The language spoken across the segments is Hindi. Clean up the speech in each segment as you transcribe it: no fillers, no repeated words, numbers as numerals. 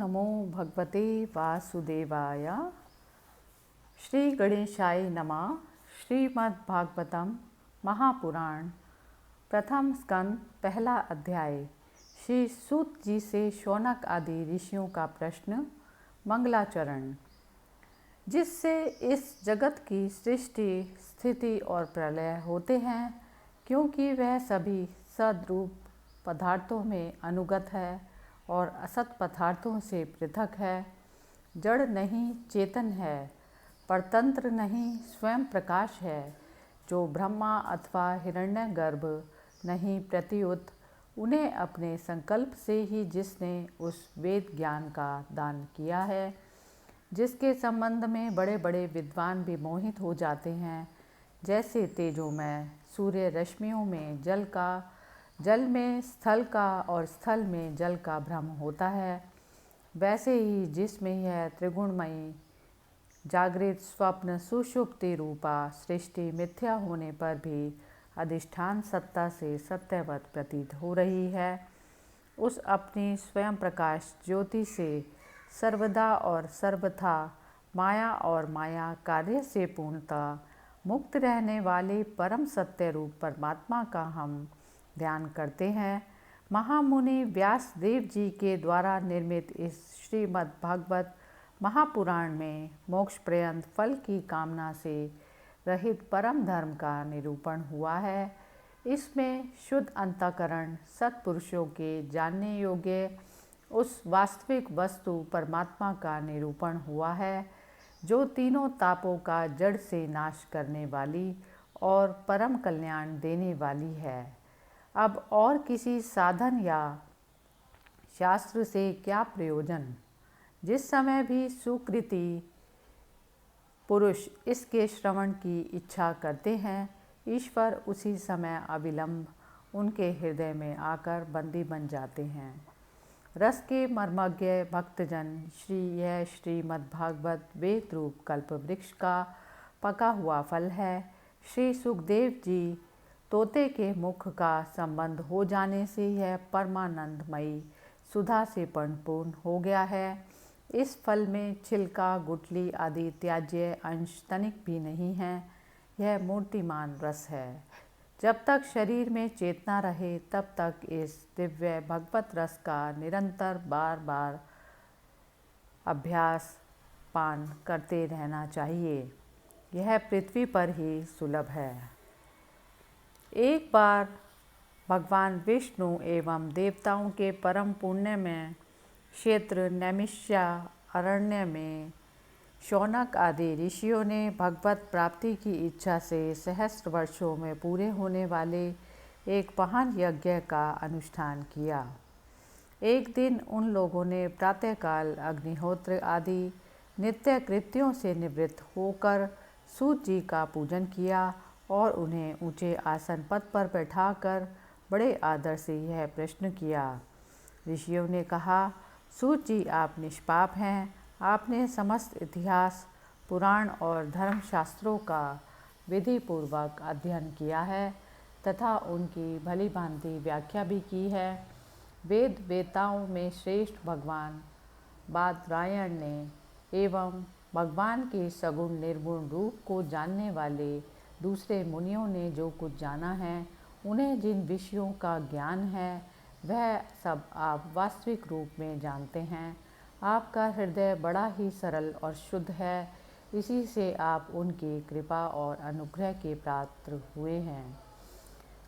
नमो भगवते वासुदेवाय। श्री गणेशाय नमः। श्रीमद्भागवतम महापुराण प्रथम स्कंद पहला अध्याय। श्री सूत जी से शौनक आदि ऋषियों का प्रश्न। मंगलाचरण। जिससे इस जगत की सृष्टि स्थिति और प्रलय होते हैं, क्योंकि वह सभी सद्रूप पदार्थों में अनुगत है और असत पदार्थों से पृथक है। जड़ नहीं चेतन है, परतंत्र नहीं स्वयं प्रकाश है। जो ब्रह्मा अथवा हिरण्यगर्भ नहीं प्रत्युत, उन्हें अपने संकल्प से ही जिसने उस वेद ज्ञान का दान किया है, जिसके संबंध में बड़े बड़े विद्वान भी मोहित हो जाते हैं। जैसे तेजोमय सूर्य रश्मियों में जल में स्थल का और स्थल में जल का भ्रम होता है, वैसे ही जिसमें यह त्रिगुणमयी जागृत स्वप्न सुषुप्ति रूपा सृष्टि मिथ्या होने पर भी अधिष्ठान सत्ता से सत्यवत प्रतीत हो रही है, उस अपनी स्वयं प्रकाश ज्योति से सर्वदा और सर्वथा माया और माया कार्य से पूर्णतः मुक्त रहने वाले परम सत्य रूप परमात्मा का हम ध्यान करते हैं। महामुनि व्यास देव जी के द्वारा निर्मित इस श्रीमद् भागवत महापुराण में मोक्ष पर्यंत फल की कामना से रहित परम धर्म का निरूपण हुआ है। इसमें शुद्ध अंतःकरण सत्पुरुषों के जानने योग्य उस वास्तविक वस्तु परमात्मा का निरूपण हुआ है, जो तीनों तापों का जड़ से नाश करने वाली और परम कल्याण देने वाली है। अब और किसी साधन या शास्त्र से क्या प्रयोजन। जिस समय भी सुकृति पुरुष इसके श्रवण की इच्छा करते हैं, ईश्वर उसी समय अविलंब उनके हृदय में आकर बंदी बन जाते हैं। रस के मर्मज्ञ भक्तजन यह श्रीमद्भागवत वेद रूप कल्प वृक्ष का पका हुआ फल है। श्री सुखदेव जी तोते के मुख का संबंध हो जाने से यह परमानंदमयी सुधा से परिपूर्ण हो गया है। इस फल में छिलका गुठली आदि त्याज्य अंश तनिक भी नहीं है। यह मूर्तिमान रस है। जब तक शरीर में चेतना रहे, तब तक इस दिव्य भगवत रस का निरंतर बार बार अभ्यास पान करते रहना चाहिए। यह पृथ्वी पर ही सुलभ है। एक बार भगवान विष्णु एवं देवताओं के परम पुण्य में क्षेत्र नैमिष्या अरण्य में शौनक आदि ऋषियों ने भगवत प्राप्ति की इच्छा से सहस्त्र वर्षों में पूरे होने वाले एक महान यज्ञ का अनुष्ठान किया। एक दिन उन लोगों ने प्रातःकाल अग्निहोत्र आदि नित्य कृत्यों से निवृत्त होकर सूत जी का पूजन किया और उन्हें ऊंचे आसन पद पर बैठाकर बड़े आदर से यह प्रश्न किया। ऋषियों ने कहा, सूत जी, आप निष्पाप हैं। आपने समस्त इतिहास पुराण और धर्मशास्त्रों का विधि पूर्वक अध्ययन किया है तथा उनकी भली भांति व्याख्या भी की है। वेद वेताओं में श्रेष्ठ भगवान बादरायण ने एवं भगवान के सगुण निर्गुण रूप को जानने वाले दूसरे मुनियों ने जो कुछ जाना है, उन्हें जिन विषयों का ज्ञान है, वह सब आप वास्तविक रूप में जानते हैं। आपका हृदय बड़ा ही सरल और शुद्ध है, इसी से आप उनकी कृपा और अनुग्रह के पात्र हुए हैं।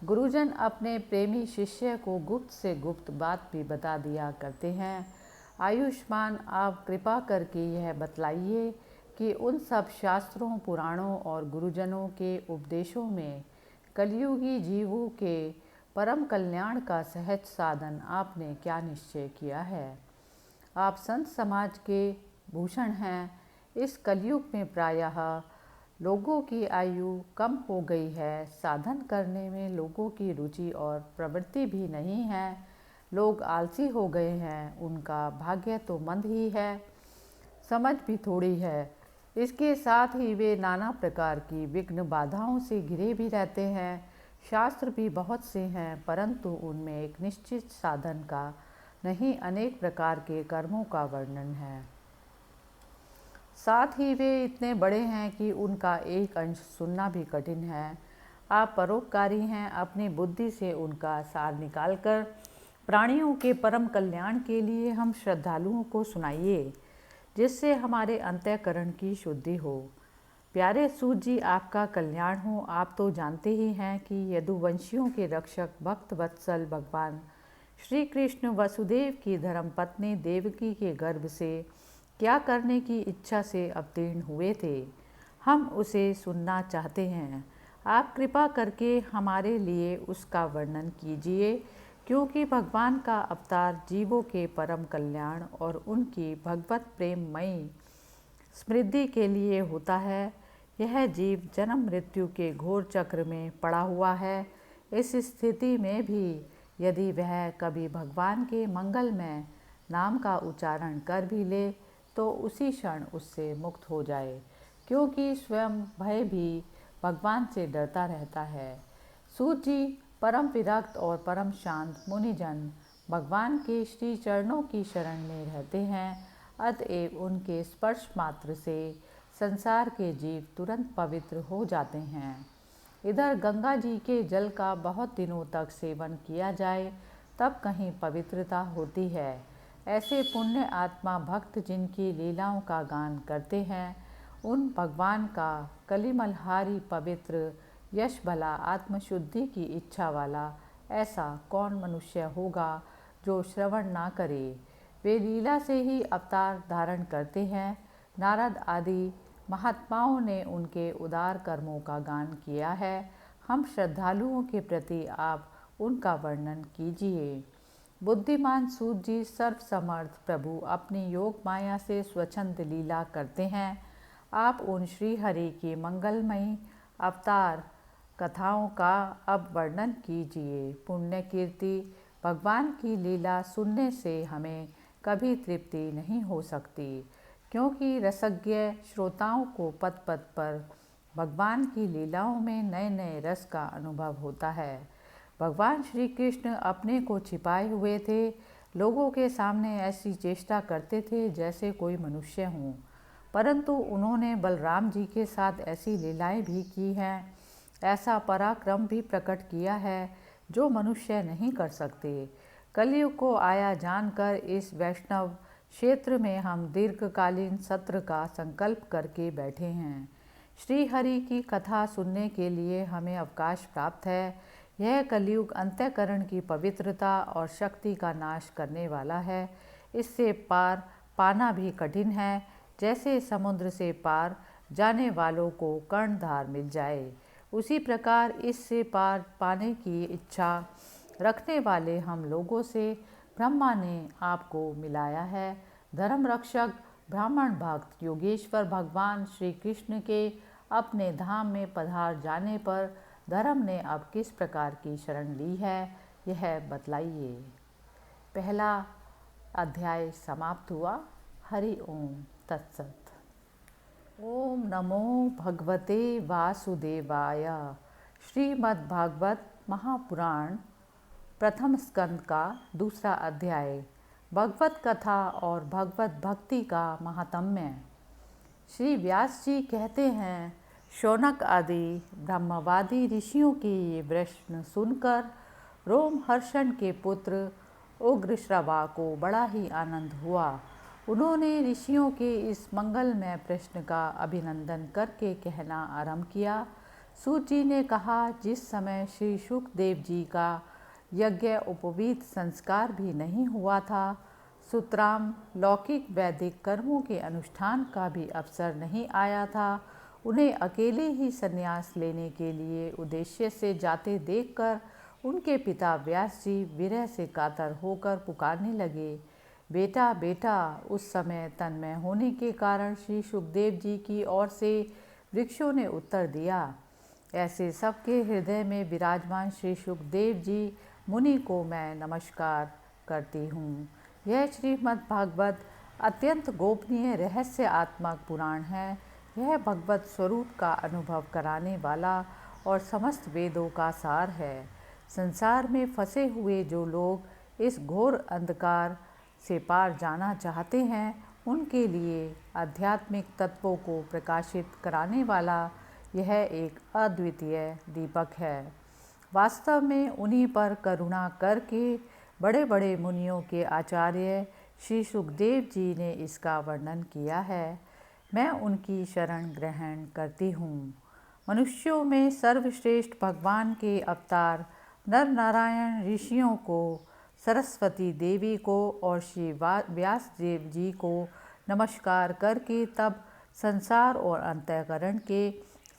गुरुजन अपने प्रेमी शिष्य को गुप्त से गुप्त बात भी बता दिया करते हैं। आयुष्मान, आप कृपा करके यह बतलाइए कि उन सब शास्त्रों पुराणों और गुरुजनों के उपदेशों में कलयुगी जीवों के परम कल्याण का सहज साधन आपने क्या निश्चय किया है। आप संत समाज के भूषण हैं। इस कलयुग में प्रायः लोगों की आयु कम हो गई है। साधन करने में लोगों की रुचि और प्रवृत्ति भी नहीं है। लोग आलसी हो गए हैं। उनका भाग्य तो मंद ही है, समझ भी थोड़ी है। इसके साथ ही वे नाना प्रकार की विघ्न बाधाओं से घिरे भी रहते हैं। शास्त्र भी बहुत से हैं, परंतु उनमें एक निश्चित साधन का नहीं अनेक प्रकार के कर्मों का वर्णन है। साथ ही वे इतने बड़े हैं कि उनका एक अंश सुनना भी कठिन है। आप परोपकारी हैं, अपनी बुद्धि से उनका सार निकालकर प्राणियों के परम कल्याण के लिए हम श्रद्धालुओं को सुनाइए, जिससे हमारे अंतःकरण की शुद्धि हो। प्यारे सूत जी, आपका कल्याण हो। आप तो जानते ही हैं कि यदुवंशियों के रक्षक भक्त वत्सल भगवान श्री कृष्ण वसुदेव की धर्मपत्नी देवकी के गर्भ से क्या करने की इच्छा से अवतीर्ण हुए थे। हम उसे सुनना चाहते हैं। आप कृपा करके हमारे लिए उसका वर्णन कीजिए, क्योंकि भगवान का अवतार जीवों के परम कल्याण और उनकी भगवत प्रेममयी समृद्धि के लिए होता है। यह जीव जन्म मृत्यु के घोर चक्र में पड़ा हुआ है। इस स्थिति में भी यदि वह कभी भगवान के मंगलमय नाम का उच्चारण कर भी ले तो उसी क्षण उससे मुक्त हो जाए, क्योंकि स्वयं भय भी भगवान से डरता रहता है। सूत जी, परम विरक्त और परम शांत मुनिजन भगवान के श्री चरणों की शरण में रहते हैं, अतएव उनके स्पर्श मात्र से संसार के जीव तुरंत पवित्र हो जाते हैं। इधर गंगा जी के जल का बहुत दिनों तक सेवन किया जाए तब कहीं पवित्रता होती है। ऐसे पुण्य आत्मा भक्त जिनकी लीलाओं का गान करते हैं, उन भगवान का कलिमलहारी पवित्र यश भला आत्मशुद्धि की इच्छा वाला ऐसा कौन मनुष्य होगा जो श्रवण ना करे। वे लीला से ही अवतार धारण करते हैं। नारद आदि महात्माओं ने उनके उदार कर्मों का गान किया है। हम श्रद्धालुओं के प्रति आप उनका वर्णन कीजिए। बुद्धिमान सूत जी, सर्वसमर्थ प्रभु अपनी योग माया से स्वच्छंद लीला करते हैं। आप उन श्री हरि की मंगलमयी अवतार कथाओं का अब वर्णन कीजिए। पुण्य कीर्ति भगवान की लीला सुनने से हमें कभी तृप्ति नहीं हो सकती, क्योंकि रसज्ञ श्रोताओं को पद पद पर भगवान की लीलाओं में नए नए रस का अनुभव होता है। भगवान श्री कृष्ण अपने को छिपाए हुए थे। लोगों के सामने ऐसी चेष्टा करते थे जैसे कोई मनुष्य हों, परंतु उन्होंने बलराम जी के साथ ऐसी लीलाएं भी की हैं। ऐसा पराक्रम भी प्रकट किया है जो मनुष्य नहीं कर सकते। कलयुग को आया जानकर इस वैष्णव क्षेत्र में हम दीर्घकालीन सत्र का संकल्प करके बैठे हैं। श्री हरि की कथा सुनने के लिए हमें अवकाश प्राप्त है। यह कलयुग अंतःकरण की पवित्रता और शक्ति का नाश करने वाला है। इससे पार पाना भी कठिन है, जैसे समुद्र से पार जाने वालों को कर्णधार मिल जाए, उसी प्रकार इससे पार पाने की इच्छा रखने वाले हम लोगों से ब्रह्मा ने आपको मिलाया है। धर्म रक्षक ब्राह्मण भक्त योगेश्वर भगवान श्री कृष्ण के अपने धाम में पधार जाने पर धर्म ने अब किस प्रकार की शरण ली है, यह बतलाइए। पहला अध्याय समाप्त हुआ। हरि ओम तत्सत। ओम नमो भगवते वासुदेवाय। श्रीमद्भागवत महापुराण प्रथम स्कंद का दूसरा अध्याय, भगवत कथा और भगवत भक्ति का महात्म्य। श्री व्यास जी कहते हैं, शौनक आदि ब्रह्मवादी ऋषियों के ये प्रश्न सुनकर रोमहर्षण के पुत्र उग्रश्रवा को बड़ा ही आनंद हुआ। उन्होंने ऋषियों के इस मंगलमय प्रश्न का अभिनंदन करके कहना आरंभ किया। सूत जी ने कहा, जिस समय श्री शुकदेव जी का यज्ञ उपवीत संस्कार भी नहीं हुआ था, सुतराम लौकिक वैदिक कर्मों के अनुष्ठान का भी अवसर नहीं आया था, उन्हें अकेले ही संन्यास लेने के लिए उद्देश्य से जाते देखकर उनके पिता व्यास जी विरह से कातर होकर पुकारने लगे, बेटा बेटा। उस समय तन्मय होने के कारण श्री सुखदेव जी की ओर से वृक्षों ने उत्तर दिया, ऐसे सबके हृदय में विराजमान श्री सुखदेव जी मुनि को मैं नमस्कार करती हूँ। यह श्रीमद्भागवत अत्यंत गोपनीय रहस्यात्मक पुराण है। यह भगवत स्वरूप का अनुभव कराने वाला और समस्त वेदों का सार है। संसार में फंसे हुए जो लोग इस घोर अंधकार से पार जाना चाहते हैं, उनके लिए आध्यात्मिक तत्वों को प्रकाशित कराने वाला यह एक अद्वितीय दीपक है। वास्तव में उन्हीं पर करुणा करके बड़े बड़े मुनियों के आचार्य श्री सुखदेव जी ने इसका वर्णन किया है। मैं उनकी शरण ग्रहण करती हूँ। मनुष्यों में सर्वश्रेष्ठ भगवान के अवतार नर नारायण ऋषियों को, सरस्वती देवी को और श्री व्यास देव जी को नमस्कार करके तब संसार और अंतःकरण के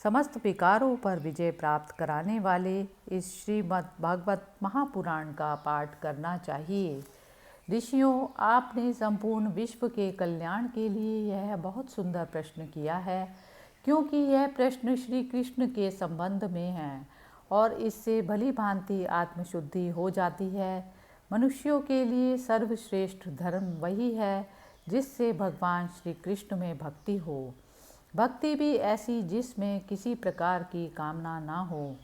समस्त विकारों पर विजय प्राप्त कराने वाले इस श्रीमद् भागवत महापुराण का पाठ करना चाहिए। ऋषियों, आपने संपूर्ण विश्व के कल्याण के लिए यह बहुत सुंदर प्रश्न किया है, क्योंकि यह प्रश्न श्री कृष्ण के संबंध में है और इससे भली भांति आत्मशुद्धि हो जाती है। मनुष्यों के लिए सर्वश्रेष्ठ धर्म वही है जिससे भगवान श्री कृष्ण में भक्ति हो। भक्ति भी ऐसी जिसमें किसी प्रकार की कामना ना हो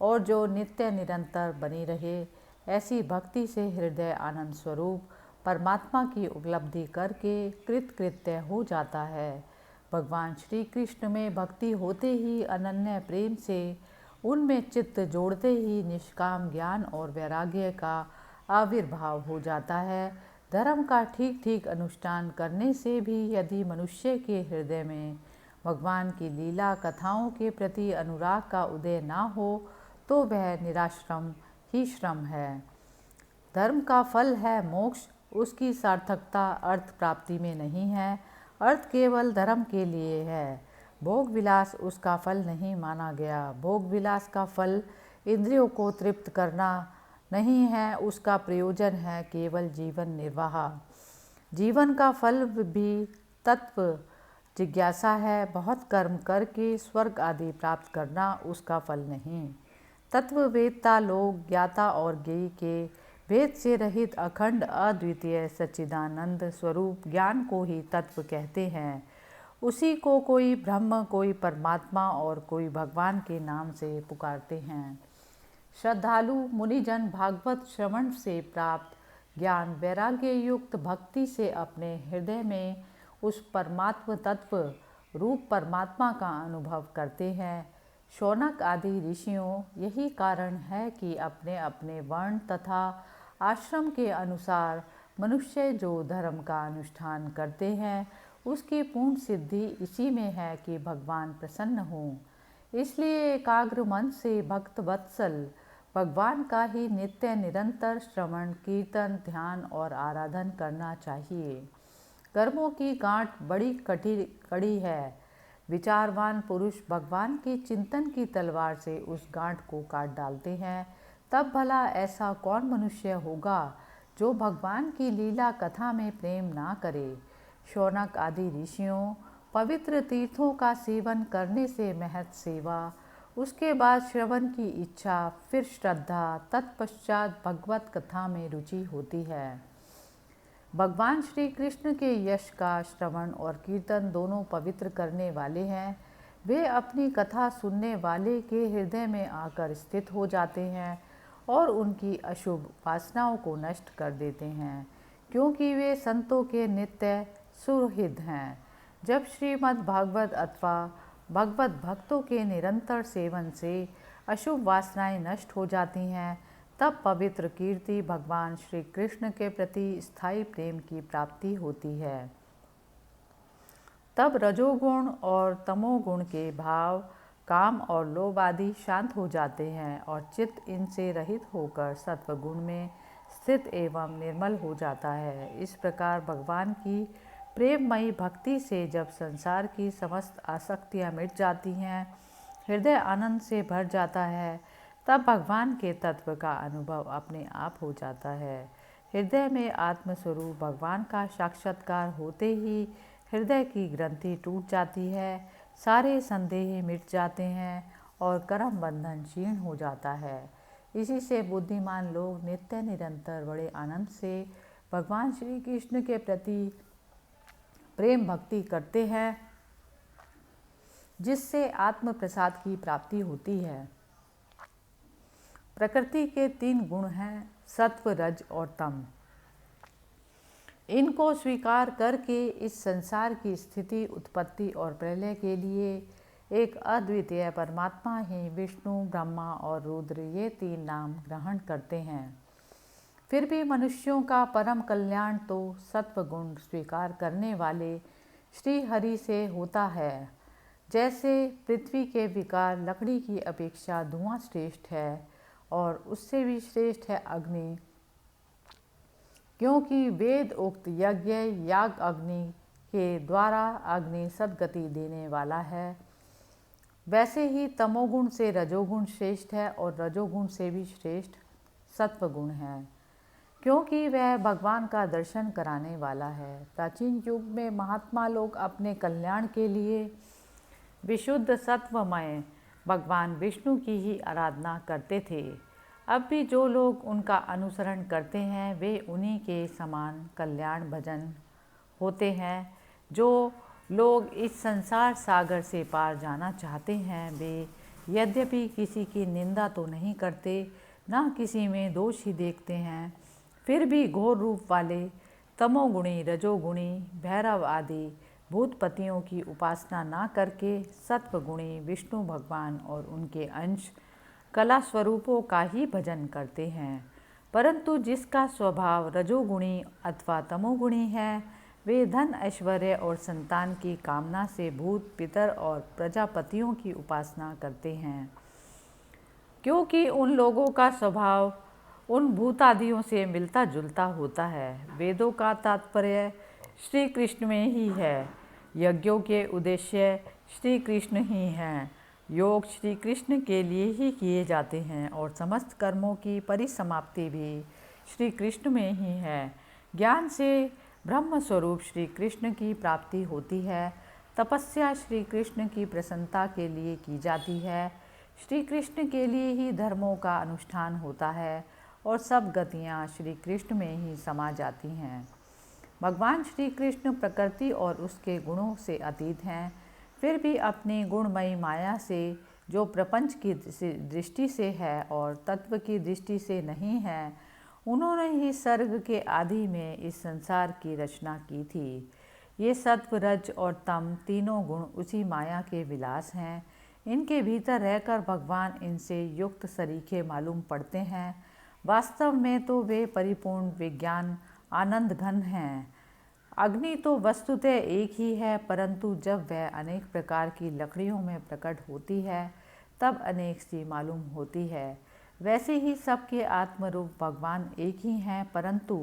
और जो नित्य निरंतर बनी रहे। ऐसी भक्ति से हृदय आनंद स्वरूप परमात्मा की उपलब्धि करके कृतकृत्य हो जाता है। भगवान श्री कृष्ण में भक्ति होते ही अनन्य प्रेम से उनमें चित्त जोड़ते ही निष्काम ज्ञान और वैराग्य का आविर्भाव हो जाता है। धर्म का ठीक ठीक अनुष्ठान करने से भी यदि मनुष्य के हृदय में भगवान की लीला कथाओं के प्रति अनुराग का उदय ना हो तो वह निराश्रम ही श्रम है। धर्म का फल है मोक्ष, उसकी सार्थकता अर्थ प्राप्ति में नहीं है। अर्थ केवल धर्म के लिए है, भोग विलास उसका फल नहीं माना गया। भोग विलास का फल इंद्रियों को तृप्त करना नहीं है, उसका प्रयोजन है केवल जीवन निर्वाह। जीवन का फल भी तत्व जिज्ञासा है, बहुत कर्म करके स्वर्ग आदि प्राप्त करना उसका फल नहीं। तत्ववेत्ता लोग ज्ञाता और ज्ञेय के भेद से रहित अखंड अद्वितीय सच्चिदानंद स्वरूप ज्ञान को ही तत्व कहते हैं। उसी को कोई ब्रह्म, कोई परमात्मा और कोई भगवान के नाम से पुकारते हैं। श्रद्धालु मुनिजन भागवत श्रवण से प्राप्त ज्ञान वैराग्य युक्त भक्ति से अपने हृदय में उस परमात्म तत्व रूप परमात्मा का अनुभव करते हैं। शौनक आदि ऋषियों, यही कारण है कि अपने अपने वर्ण तथा आश्रम के अनुसार मनुष्य जो धर्म का अनुष्ठान करते हैं उसकी पूर्ण सिद्धि इसी में है कि भगवान प्रसन्न हो। इसलिए एकाग्र मन से भक्त वत्सल भगवान का ही नित्य निरंतर श्रवण, कीर्तन, ध्यान और आराधन करना चाहिए। कर्मों की गांठ बड़ी कड़ी है। विचारवान पुरुष भगवान के चिंतन की तलवार से उस गांठ को काट डालते हैं। तब भला ऐसा कौन मनुष्य होगा जो भगवान की लीला कथा में प्रेम ना करे। शौनक आदि ऋषियों, पवित्र तीर्थों का सेवन करने से महत सेवा, उसके बाद श्रवण की इच्छा, फिर श्रद्धा, तत्पश्चात भगवत कथा में रुचि होती है। भगवान श्री कृष्ण के यश का श्रवण और कीर्तन दोनों पवित्र करने वाले हैं। वे अपनी कथा सुनने वाले के हृदय में आकर स्थित हो जाते हैं और उनकी अशुभ वासनाओं को नष्ट कर देते हैं, क्योंकि वे संतों के नित्य सुहृद हैं। जब श्रीमद् भागवत अथवा भगवत भक्तों के निरंतर सेवन से अशुभ वासनाएं नष्ट हो जाती हैं, तब पवित्र कीर्ति भगवान श्री कृष्ण के प्रति स्थायी प्रेम की प्राप्ति होती है। तब रजोगुण और तमोगुण के भाव, काम और लोभ आदि शांत हो जाते हैं और चित्त इनसे रहित होकर सत्वगुण में स्थित एवं निर्मल हो जाता है। इस प्रकार भगवान की प्रेममयी भक्ति से जब संसार की समस्त आसक्तियाँ मिट जाती हैं, हृदय आनंद से भर जाता है, तब भगवान के तत्व का अनुभव अपने आप हो जाता है। हृदय में आत्मस्वरूप भगवान का साक्षात्कार होते ही हृदय की ग्रंथि टूट जाती है, सारे संदेह मिट जाते हैं और कर्म बंधन क्षीण हो जाता है। इसी से बुद्धिमान लोग नित्य निरंतर बड़े आनंद से भगवान श्री कृष्ण के प्रति प्रेम भक्ति करते हैं, जिससे आत्म प्रसाद की प्राप्ति होती है। प्रकृति के 3 गुण हैं, सत्व, रज और तम। इनको स्वीकार करके इस संसार की स्थिति, उत्पत्ति और प्रलय के लिए एक अद्वितीय परमात्मा ही विष्णु, ब्रह्मा और रुद्र ये 3 नाम ग्रहण करते हैं। फिर भी मनुष्यों का परम कल्याण तो सत्व गुण स्वीकार करने वाले श्री हरि से होता है। जैसे पृथ्वी के विकार लकड़ी की अपेक्षा धुआं श्रेष्ठ है और उससे भी श्रेष्ठ है अग्नि, क्योंकि वेद उक्त यज्ञ याग अग्नि के द्वारा अग्नि सद्गति देने वाला है, वैसे ही तमोगुण से रजोगुण श्रेष्ठ है और रजोगुण से भी श्रेष्ठ सत्वगुण है, क्योंकि वह भगवान का दर्शन कराने वाला है। प्राचीन युग में महात्मा लोग अपने कल्याण के लिए विशुद्ध सत्वमय भगवान विष्णु की ही आराधना करते थे। अब भी जो लोग उनका अनुसरण करते हैं वे उन्हीं के समान कल्याण भजन होते हैं। जो लोग इस संसार सागर से पार जाना चाहते हैं वे यद्यपि किसी की निंदा तो नहीं करते, ना किसी में दोष ही देखते हैं, फिर भी घोर रूप वाले तमोगुणी, रजोगुणी, भैरव आदि भूतपतियों की उपासना ना करके सत्वगुणी विष्णु भगवान और उनके अंश कला स्वरूपों का ही भजन करते हैं। परंतु जिसका स्वभाव रजोगुणी अथवा तमोगुणी है वे धन, ऐश्वर्य और संतान की कामना से भूत, पितर और प्रजापतियों की उपासना करते हैं, क्योंकि उन लोगों का स्वभाव उन भूतादियों से मिलता जुलता होता है। वेदों का तात्पर्य श्री कृष्ण में ही है, यज्ञों के उद्देश्य श्री कृष्ण ही हैं, योग श्री कृष्ण के लिए ही किए जाते हैं और समस्त कर्मों की परिसमाप्ति भी श्री कृष्ण में ही है। ज्ञान से ब्रह्म स्वरूप श्री कृष्ण की प्राप्ति होती है। तपस्या श्री कृष्ण की प्रसन्नता के लिए की जाती है। श्री कृष्ण के लिए ही धर्मों का अनुष्ठान होता है और सब गतियाँ श्री कृष्ण में ही समा जाती हैं। भगवान श्री कृष्ण प्रकृति और उसके गुणों से अतीत हैं, फिर भी अपनी गुणमयी माया से जो प्रपंच की दृष्टि से है और तत्व की दृष्टि से नहीं है, उन्होंने ही सर्ग के आदि में इस संसार की रचना की थी। ये सत्व, रज और तम तीनों गुण उसी माया के विलास हैं। इनके भीतर रहकर भगवान इनसे युक्त सरीखे मालूम पड़ते हैं। वास्तव में तो वे परिपूर्ण विज्ञान आनंद घन हैं। अग्नि तो वस्तुतः एक ही है, परंतु जब वह अनेक प्रकार की लकड़ियों में प्रकट होती है तब अनेक सी मालूम होती है। वैसे ही सबके आत्मरूप भगवान एक ही हैं, परंतु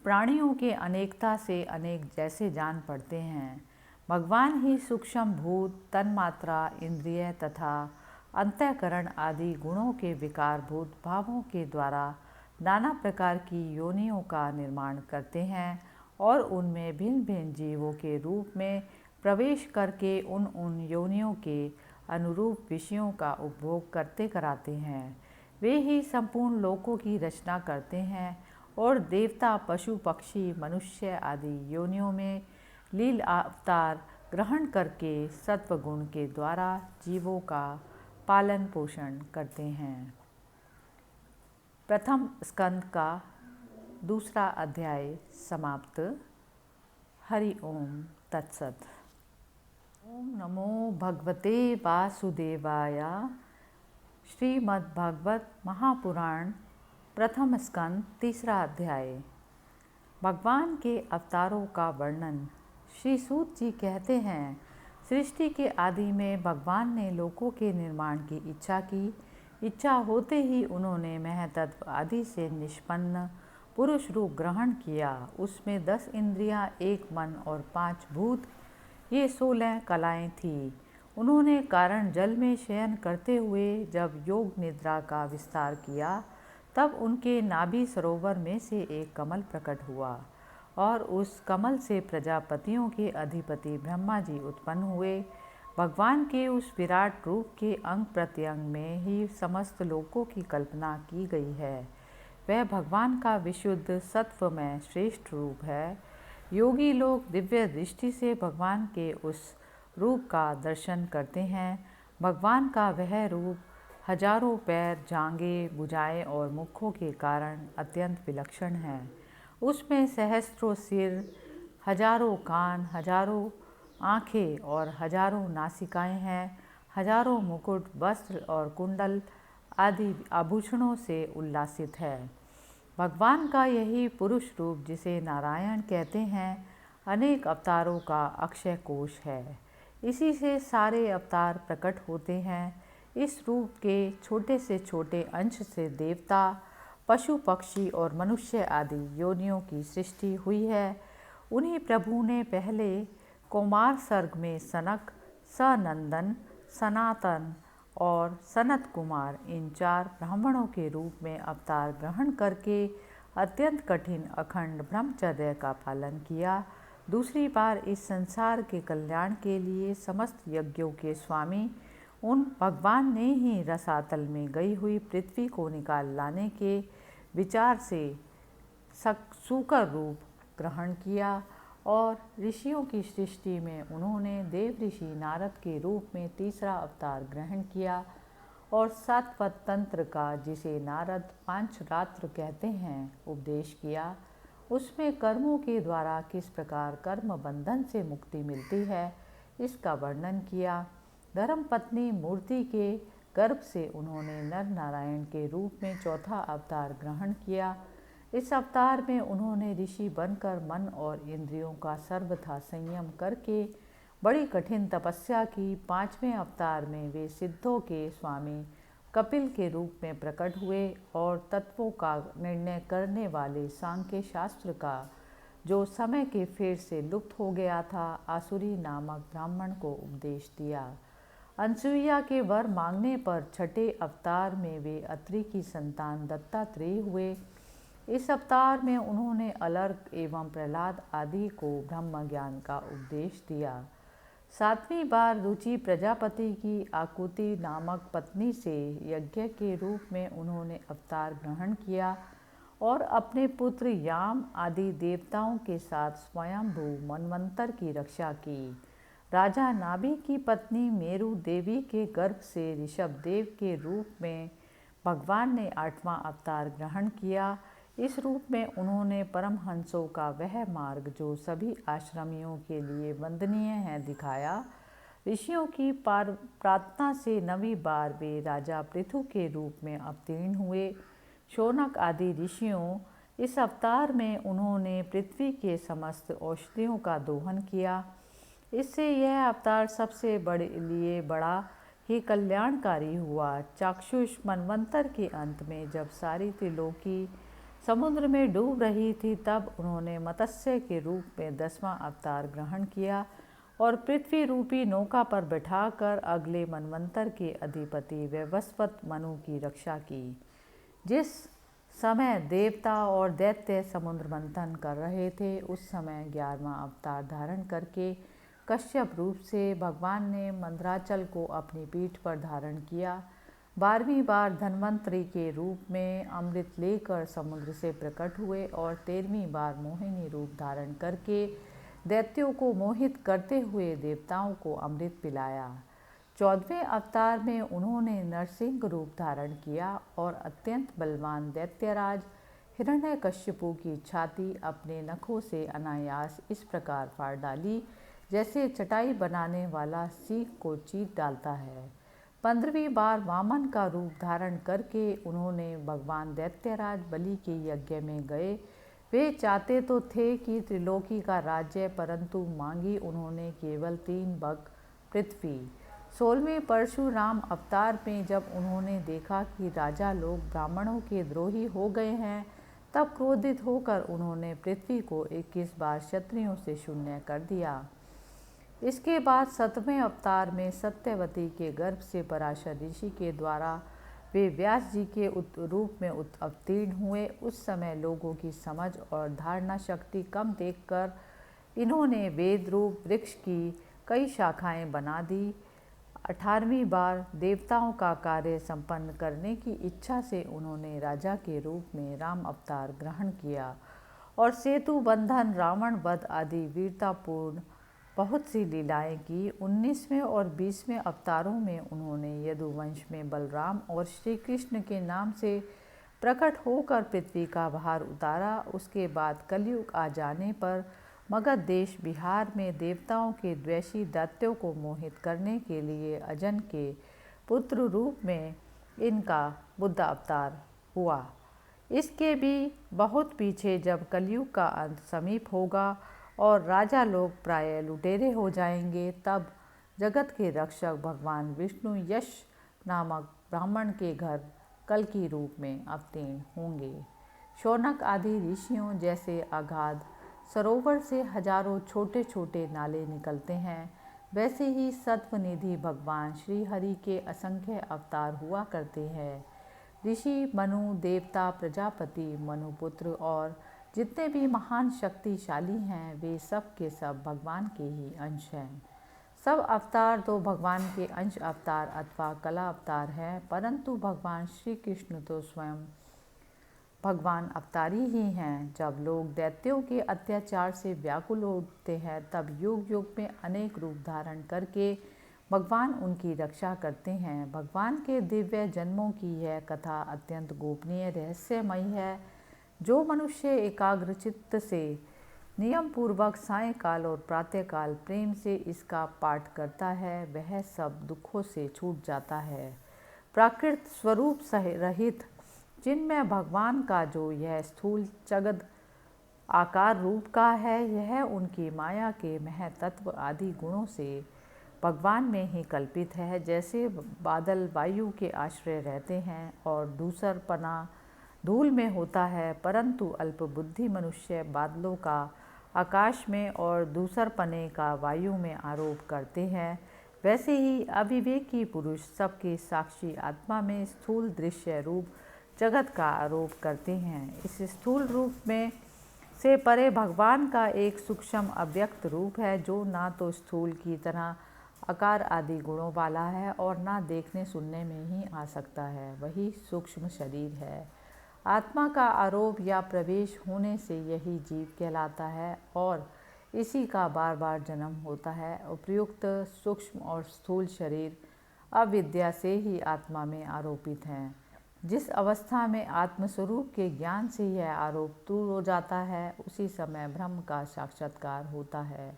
प्राणियों के अनेकता से अनेक जैसे जान पड़ते हैं। भगवान ही सूक्ष्म भूत, तन्मात्रा, इंद्रिय तथा अंतःकरण आदि गुणों के विकारभूत भावों के द्वारा नाना प्रकार की योनियों का निर्माण करते हैं और उनमें भिन्न भिन्न जीवों के रूप में प्रवेश करके उन योनियों के अनुरूप विषयों का उपभोग करते कराते हैं। वे ही संपूर्ण लोकों की रचना करते हैं और देवता, पशु, पक्षी, मनुष्य आदि योनियों में लील अवतार ग्रहण करके सत्वगुण के द्वारा जीवों का पालन पोषण करते हैं। प्रथम स्कंद का दूसरा अध्याय समाप्त। हरि ओम तत्सत। ओम नमो भगवते वासुदेवाय। श्रीमद्भागवत महापुराण प्रथम स्कंद तीसरा अध्याय। भगवान के अवतारों का वर्णन। श्री सूत जी कहते हैं, सृष्टि के आदि में भगवान ने लोकों के निर्माण की इच्छा की। इच्छा होते ही उन्होंने महतत्व आदि से निष्पन्न पुरुष रूप ग्रहण किया। उसमें 10 इंद्रियां, 1 मन और 5 भूत, ये 16 कलाएं थीं। उन्होंने कारण जल में शयन करते हुए जब योग निद्रा का विस्तार किया तब उनके नाभि सरोवर में से एक कमल प्रकट हुआ और उस कमल से प्रजापतियों के अधिपति ब्रह्मा जी उत्पन्न हुए। भगवान के उस विराट रूप के अंग प्रत्यंग में ही समस्त लोकों की कल्पना की गई है। वह भगवान का विशुद्ध सत्वमय श्रेष्ठ रूप है। योगी लोग दिव्य दृष्टि से भगवान के उस रूप का दर्शन करते हैं। भगवान का वह रूप हजारों पैर, जांघें, भुजाएं और मुखों के कारण अत्यंत विलक्षण है। उसमें सहस्त्रों सिर, हजारों कान, हजारों आँखें और हजारों नासिकाएं हैं। हजारों मुकुट, वस्त्र और कुंडल आदि आभूषणों से उल्लासित है। भगवान का यही पुरुष रूप, जिसे नारायण कहते हैं, अनेक अवतारों का अक्षय कोश है। इसी से सारे अवतार प्रकट होते हैं। इस रूप के छोटे से छोटे अंश से देवता, पशु, पक्षी और मनुष्य आदि योनियों की सृष्टि हुई है। उन्हीं प्रभु ने पहले कौमार सर्ग में सनक, सनंदन, सनातन और सनत कुमार इन 4 ब्राह्मणों के रूप में अवतार ग्रहण करके अत्यंत कठिन अखंड ब्रह्मचर्य का पालन किया। दूसरी बार इस संसार के कल्याण के लिए समस्त यज्ञों के स्वामी उन भगवान ने ही रसातल में गई हुई पृथ्वी को निकाल लाने के विचार से सूकर रूप ग्रहण किया और ऋषियों की सृष्टि में उन्होंने देव ऋषि नारद के रूप में तीसरा अवतार ग्रहण किया और सातवत तंत्र का, जिसे नारद पांचरात्र कहते हैं, उपदेश किया। उसमें कर्मों के द्वारा किस प्रकार कर्म बंधन से मुक्ति मिलती है, इसका वर्णन किया। धर्मपत्नी मूर्ति के गर्भ से उन्होंने नर नारायण के रूप में चौथा अवतार ग्रहण किया। इस अवतार में उन्होंने ऋषि बनकर मन और इंद्रियों का सर्वथा संयम करके बड़ी कठिन तपस्या की। 5वें अवतार में वे सिद्धों के स्वामी कपिल के रूप में प्रकट हुए और तत्वों का निर्णय करने वाले सांख्य शास्त्र का, जो समय के फेर से लुप्त हो गया था, आसुरी नामक ब्राह्मण को उपदेश दिया। अनसुईया के वर मांगने पर छठे अवतार में वे अत्रि की संतान दत्तात्रेय हुए। इस अवतार में उन्होंने अलर्क एवं प्रहलाद आदि को ब्रह्म ज्ञान का उपदेश दिया। 7वीं बार रुचि प्रजापति की आकुति नामक पत्नी से यज्ञ के रूप में उन्होंने अवतार ग्रहण किया और अपने पुत्र याम आदि देवताओं के साथ स्वयंभू मनवंतर की रक्षा की। राजा नाभि की पत्नी मेरु देवी के गर्भ से ऋषभ देव के रूप में भगवान ने 8वां अवतार ग्रहण किया। इस रूप में उन्होंने परमहंसों का वह मार्ग, जो सभी आश्रमियों के लिए वंदनीय है, दिखाया। ऋषियों की प्रार्थना से 9वीं बार वे राजा पृथु के रूप में अवतीर्ण हुए। शौनक आदि ऋषियों इस अवतार में उन्होंने पृथ्वी के समस्त औषधियों का दोहन किया। इससे यह अवतार सबसे लिए बड़ा ही कल्याणकारी हुआ। चाक्षुष मनवंतर के अंत में जब सारी त्रिलोकी समुद्र में डूब रही थी, तब उन्होंने मत्स्य के रूप में 10वां अवतार ग्रहण किया और पृथ्वी रूपी नौका पर बैठाकर अगले मनवंतर के अधिपति वैवस्वत मनु की रक्षा की। जिस समय देवता और दैत्य समुद्र मंथन कर रहे थे, उस समय 11वां अवतार धारण करके कश्यप रूप से भगवान ने मंदराचल को अपनी पीठ पर धारण किया। 12वीं बार धन्वंतरी के रूप में अमृत लेकर समुद्र से प्रकट हुए और 13वीं बार मोहिनी रूप धारण करके दैत्यों को मोहित करते हुए देवताओं को अमृत पिलाया। 14वें अवतार में उन्होंने नरसिंह रूप धारण किया और अत्यंत बलवान दैत्यराज हिरण्यकश्यपु की छाती अपने नखों से अनायास इस प्रकार फाड़ डाली, जैसे चटाई बनाने वाला सीख को चीर डालता है। 15वीं बार वामन का रूप धारण करके उन्होंने भगवान दैत्यराज बलि के यज्ञ में गए। वे चाहते तो थे कि त्रिलोकी का राज्य, परंतु मांगी उन्होंने केवल 3 बग पृथ्वी। 16वें परशुराम अवतार में जब उन्होंने देखा कि राजा लोग ब्राह्मणों के द्रोही हो गए हैं, तब क्रोधित होकर उन्होंने पृथ्वी को 21 बार क्षत्रियों से शून्य कर दिया। इसके बाद 7वें अवतार में सत्यवती के गर्भ से पराशर ऋषि के द्वारा वे व्यास जी के रूप में अवतीर्ण हुए। उस समय लोगों की समझ और धारणा शक्ति कम देखकर इन्होंने वेद रूप वृक्ष की कई शाखाएं बना दी। 18वीं बार देवताओं का कार्य संपन्न करने की इच्छा से उन्होंने राजा के रूप में राम अवतार ग्रहण किया और सेतु बंधन, रावण वध आदि वीरतापूर्ण बहुत सी लीलाएं की। 19वें और 20वें अवतारों में उन्होंने यदुवंश में बलराम और श्री कृष्ण के नाम से प्रकट होकर पृथ्वी का भार उतारा। उसके बाद कलयुग आ जाने पर मगध देश बिहार में देवताओं के द्वेषी दैत्यों को मोहित करने के लिए अजन के पुत्र रूप में इनका बुद्ध अवतार हुआ। इसके भी बहुत पीछे जब कलयुग का अंत समीप होगा और राजा लोग प्राय लुटेरे हो जाएंगे, तब जगत के रक्षक भगवान विष्णु यश नामक ब्राह्मण के घर कल की रूप में अवतीर्ण होंगे। शौनक आदि ऋषियों जैसे अगाध सरोवर से हजारों छोटे छोटे नाले निकलते हैं, वैसे ही सत्वनिधि भगवान श्री हरि के असंख्य अवतार हुआ करते हैं। ऋषि, मनु, देवता, प्रजापति, मनुपुत्र और जितने भी महान शक्तिशाली हैं, वे सब के सब भगवान के ही अंश हैं। सब अवतार तो भगवान के अंश अवतार अथवा कला अवतार हैं, परंतु भगवान श्री कृष्ण तो स्वयं भगवान अवतारी ही हैं। जब लोग दैत्यों के अत्याचार से व्याकुल होते हैं, तब युग युग में अनेक रूप धारण करके भगवान उनकी रक्षा करते हैं। भगवान के दिव्य जन्मों की यह कथा अत्यंत गोपनीय रहस्यमयी है। जो मनुष्य एकाग्रचित्त से नियम पूर्वक सायंकाल और प्रातःकाल प्रेम से इसका पाठ करता है, वह सब दुखों से छूट जाता है। प्राकृत स्वरूप रहित जिनमें भगवान का जो यह स्थूल जगत आकार रूप का है, यह उनकी माया के महतत्व आदि गुणों से भगवान में ही कल्पित है। जैसे बादल वायु के आश्रय रहते हैं और दूसरपना धूल में होता है, परंतु अल्प बुद्धि मनुष्य बादलों का आकाश में और दूसरपने का वायु में आरोप करते हैं, वैसे ही अविवेकी पुरुष सबके साक्षी आत्मा में स्थूल दृश्य रूप जगत का आरोप करते हैं। इस स्थूल रूप में से परे भगवान का एक सूक्ष्म अव्यक्त रूप है, जो ना तो स्थूल की तरह आकार आदि गुणों वाला है और ना देखने सुनने में ही आ सकता है, वही सूक्ष्म शरीर है। आत्मा का आरोप या प्रवेश होने से यही जीव कहलाता है और इसी का बार बार जन्म होता है। उपर्युक्त सूक्ष्म और स्थूल शरीर अविद्या से ही आत्मा में आरोपित हैं। जिस अवस्था में आत्मस्वरूप के ज्ञान से यह आरोप दूर हो जाता है, उसी समय ब्रह्म का साक्षात्कार होता है।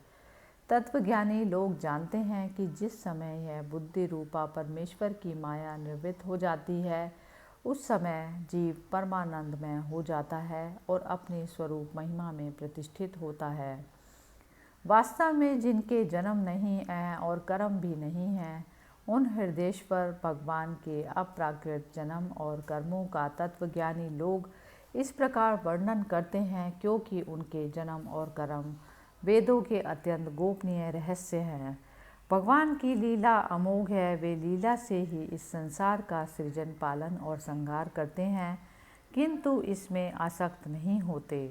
तत्वज्ञानी लोग जानते हैं कि जिस समय यह बुद्धि रूपा परमेश्वर की माया निवृत्त हो जाती है, उस समय जीव परमानंदमय हो जाता है और अपने स्वरूप महिमा में प्रतिष्ठित होता है। वास्तव में जिनके जन्म नहीं है और कर्म भी नहीं है, उन हृदयेश्वर भगवान के अप्राकृत जन्म और कर्मों का तत्वज्ञानी लोग इस प्रकार वर्णन करते हैं, क्योंकि उनके जन्म और कर्म वेदों के अत्यंत गोपनीय रहस्य हैं। भगवान की लीला अमोघ है। वे लीला से ही इस संसार का सृजन, पालन और संहार करते हैं, किंतु इसमें आसक्त नहीं होते।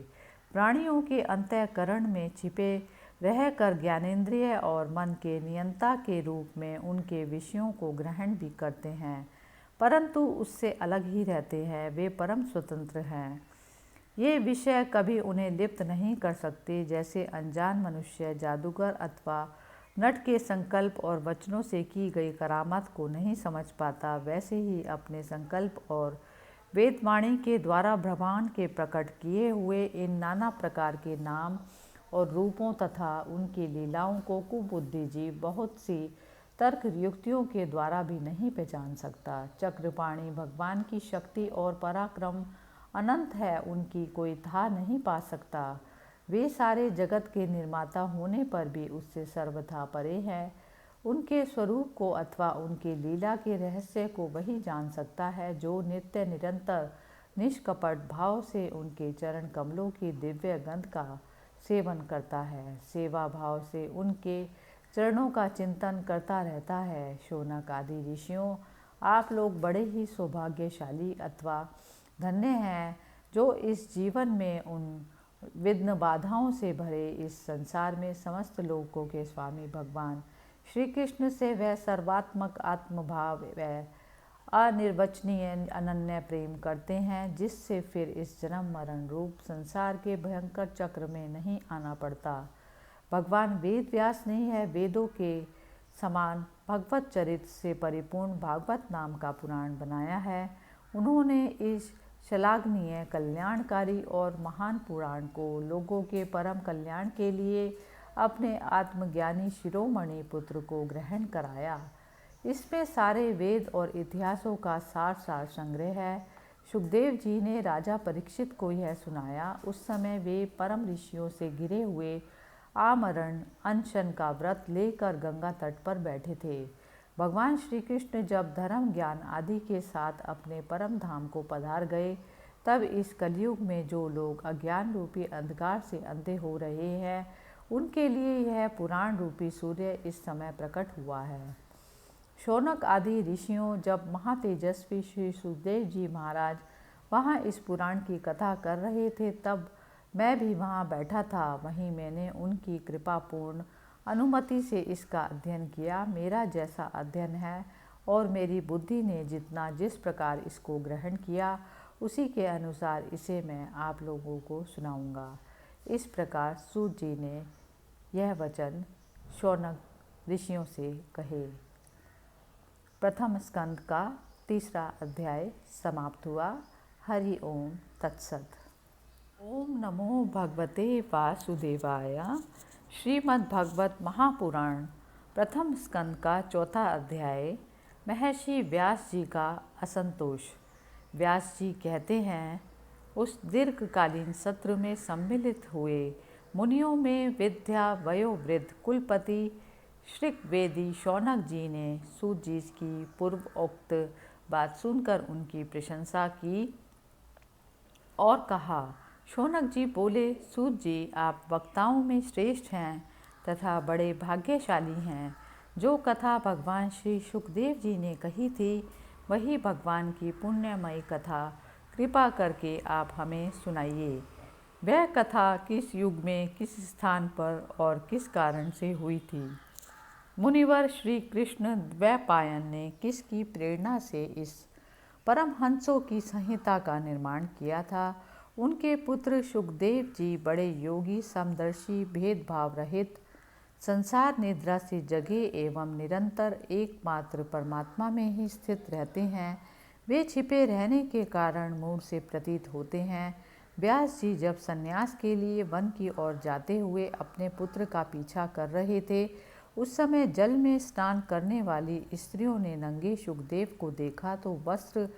प्राणियों के अंतःकरण में छिपे रहकर ज्ञानेंद्रिय और मन के नियंता के रूप में उनके विषयों को ग्रहण भी करते हैं, परंतु उससे अलग ही रहते हैं। वे परम स्वतंत्र हैं। ये विषय कभी उन्हें लिप्त नहीं कर सकते। जैसे अनजान मनुष्य जादूगर अथवा नट के संकल्प और वचनों से की गई करामात को नहीं समझ पाता, वैसे ही अपने संकल्प और वेदवाणी के द्वारा ब्रह्मांड के प्रकट किए हुए इन नाना प्रकार के नाम और रूपों तथा उनकी लीलाओं को कुबुद्धि जीव बहुत सी तर्क युक्तियों के द्वारा भी नहीं पहचान सकता। चक्रपाणि भगवान की शक्ति और पराक्रम अनंत है, उनकी कोई था नहीं पा सकता। वे सारे जगत के निर्माता होने पर भी उससे सर्वथा परे हैं। उनके स्वरूप को अथवा उनकी लीला के रहस्य को वही जान सकता है, जो नित्य निरंतर निष्कपट भाव से उनके चरण कमलों की दिव्य गंध का सेवन करता है, सेवा भाव से उनके चरणों का चिंतन करता रहता है। शौनक आदि ऋषियों, आप लोग बड़े ही सौभाग्यशाली अथवा धन्य हैं, जो इस जीवन में उन विघ्न बाधाओं से भरे इस संसार में समस्त लोकों के स्वामी भगवान श्री कृष्ण से वह सर्वात्मक आत्मभाव व अनिर्वचनीय अनन्य प्रेम करते हैं, जिससे फिर इस जन्म मरण रूप संसार के भयंकर चक्र में नहीं आना पड़ता। भगवान वेद व्यास ने यह वेदों के समान भगवत चरित्र से परिपूर्ण भागवत नाम का पुराण बनाया है। उन्होंने इस श्लाघनीय, कल्याणकारी और महान पुराण को लोगों के परम कल्याण के लिए अपने आत्मज्ञानी शिरोमणि पुत्र को ग्रहण कराया। इसमें सारे वेद और इतिहासों का सार संग्रह है। सुखदेव जी ने राजा परीक्षित को यह सुनाया। उस समय वे परम ऋषियों से घिरे हुए आमरण अनशन का व्रत लेकर गंगा तट पर बैठे थे। भगवान श्री कृष्ण जब धर्म, ज्ञान आदि के साथ अपने परम धाम को पधार गए, तब इस कलयुग में जो लोग अज्ञान रूपी अंधकार से अंधे हो रहे हैं, उनके लिए यह पुराण रूपी सूर्य इस समय प्रकट हुआ है। शौनक आदि ऋषियों जब महातेजस्वी श्री सुखदेव जी महाराज वहाँ इस पुराण की कथा कर रहे थे, तब मैं भी वहाँ बैठा था। वहीं मैंने उनकी कृपापूर्ण अनुमति से इसका अध्ययन किया। मेरा जैसा अध्ययन है और मेरी बुद्धि ने जिस प्रकार इसको ग्रहण किया, उसी के अनुसार इसे मैं आप लोगों को सुनाऊंगा। इस प्रकार सूत जी ने यह वचन शौनक ऋषियों से कहे। प्रथम स्कंद का 3रा अध्याय समाप्त हुआ। हरि ओम तत्सत। ओम नमो भगवते वासुदेवाय। श्रीमद्भागवत महापुराण प्रथम स्कंद का 4था अध्याय। महर्षि व्यास जी का असंतोष। व्यास जी कहते हैं, उस दीर्घकालीन सत्र में सम्मिलित हुए मुनियों में विद्या वयोवृद्ध कुलपति ऋग्वेदी शौनक जी ने सूत जी की पूर्वोक्त बात सुनकर उनकी प्रशंसा की और कहा। शौनक जी बोले, सूत जी, आप वक्ताओं में श्रेष्ठ हैं तथा बड़े भाग्यशाली हैं। जो कथा भगवान श्री सुखदेव जी ने कही थी, वही भगवान की पुण्यमयी कथा कृपा करके आप हमें सुनाइए। वह कथा किस युग में, किस स्थान पर और किस कारण से हुई थी? मुनिवर श्री कृष्ण द्वैपायन ने किसकी प्रेरणा से इस परमहंसों की संहिता का निर्माण किया था? उनके पुत्र सुखदेव जी बड़े योगी, समदर्शी, भेदभाव रहित, संसार निद्रा से जगे एवं निरंतर एकमात्र परमात्मा में ही स्थित रहते हैं। वे छिपे रहने के कारण मूढ़ से प्रतीत होते हैं। व्यास जी जब संन्यास के लिए वन की ओर जाते हुए अपने पुत्र का पीछा कर रहे थे, उस समय जल में स्नान करने वाली स्त्रियों ने नंगे सुखदेव को देखा तो वस्त्र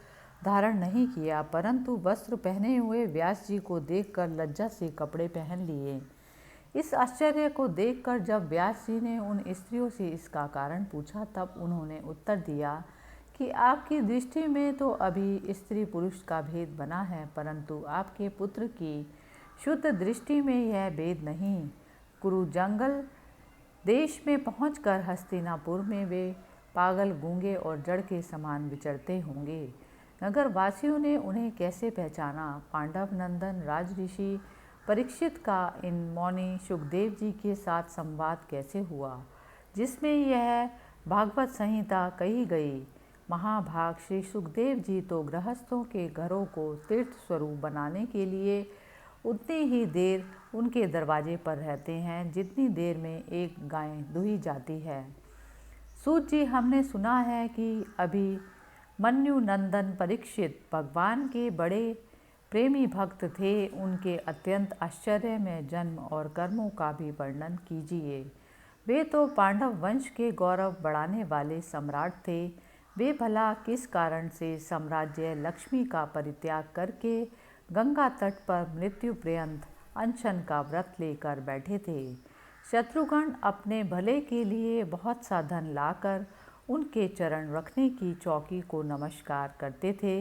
धारण नहीं किया, परंतु वस्त्र पहने हुए व्यास जी को देखकर लज्जा से कपड़े पहन लिए। इस आश्चर्य को देखकर जब व्यास जी ने उन स्त्रियों से इसका कारण पूछा, तब उन्होंने उत्तर दिया कि आपकी दृष्टि में तो अभी स्त्री पुरुष का भेद बना है, परंतु आपके पुत्र की शुद्ध दृष्टि में यह भेद नहीं। कुरु जंगल देश में पहुंचकर हस्तिनापुर में वे पागल, गूंगे और जड़ के समान विचरते होंगे। नगर वासियों ने उन्हें कैसे पहचाना? पांडव नंदन राजऋषि परीक्षित का इन मौनी सुखदेव जी के साथ संवाद कैसे हुआ, जिसमें यह भागवत संहिता कही गई? महाभाग श्री सुखदेव जी तो गृहस्थों के घरों को तीर्थ स्वरूप बनाने के लिए उतनी ही देर उनके दरवाजे पर रहते हैं जितनी देर में एक गाय दुही जाती है। सूत जी, हमने सुना है कि अभी मन्यु नंदन परीक्षित भगवान के बड़े प्रेमी भक्त थे। उनके अत्यंत आश्चर्य में जन्म और कर्मों का भी वर्णन कीजिए। वे तो पांडव वंश के गौरव बढ़ाने वाले सम्राट थे। वे भला किस कारण से साम्राज्य लक्ष्मी का परित्याग करके गंगा तट पर मृत्यु पर्यंत अनशन का व्रत लेकर बैठे थे? शत्रुघ्न अपने भले के लिए बहुत सा धन लाकर उनके चरण रखने की चौकी को नमस्कार करते थे।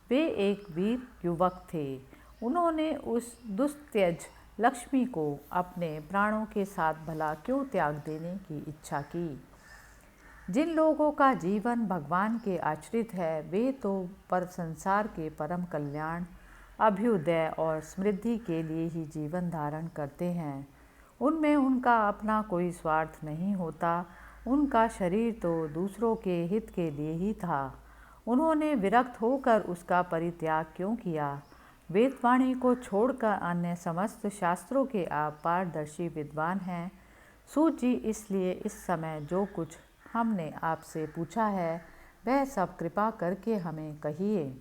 वे एक वीर युवक थे। उन्होंने उस दुस्त्यज लक्ष्मी को अपने प्राणों के साथ भला क्यों त्याग देने की इच्छा की? जिन लोगों का जीवन भगवान के आश्रित है, वे तो पर संसार के परम कल्याण, अभ्युदय और समृद्धि के लिए ही जीवन धारण करते हैं। उनमें उनका अपना कोई स्वार्थ नहीं होता। उनका शरीर तो दूसरों के हित के लिए ही था। उन्होंने विरक्त होकर उसका परित्याग क्यों किया? वेदवाणी को छोड़कर अन्य समस्त शास्त्रों के आप पारदर्शी विद्वान हैं। सूत जी, इसलिए इस समय जो कुछ हमने आपसे पूछा है वह सब कृपा करके हमें कहिए।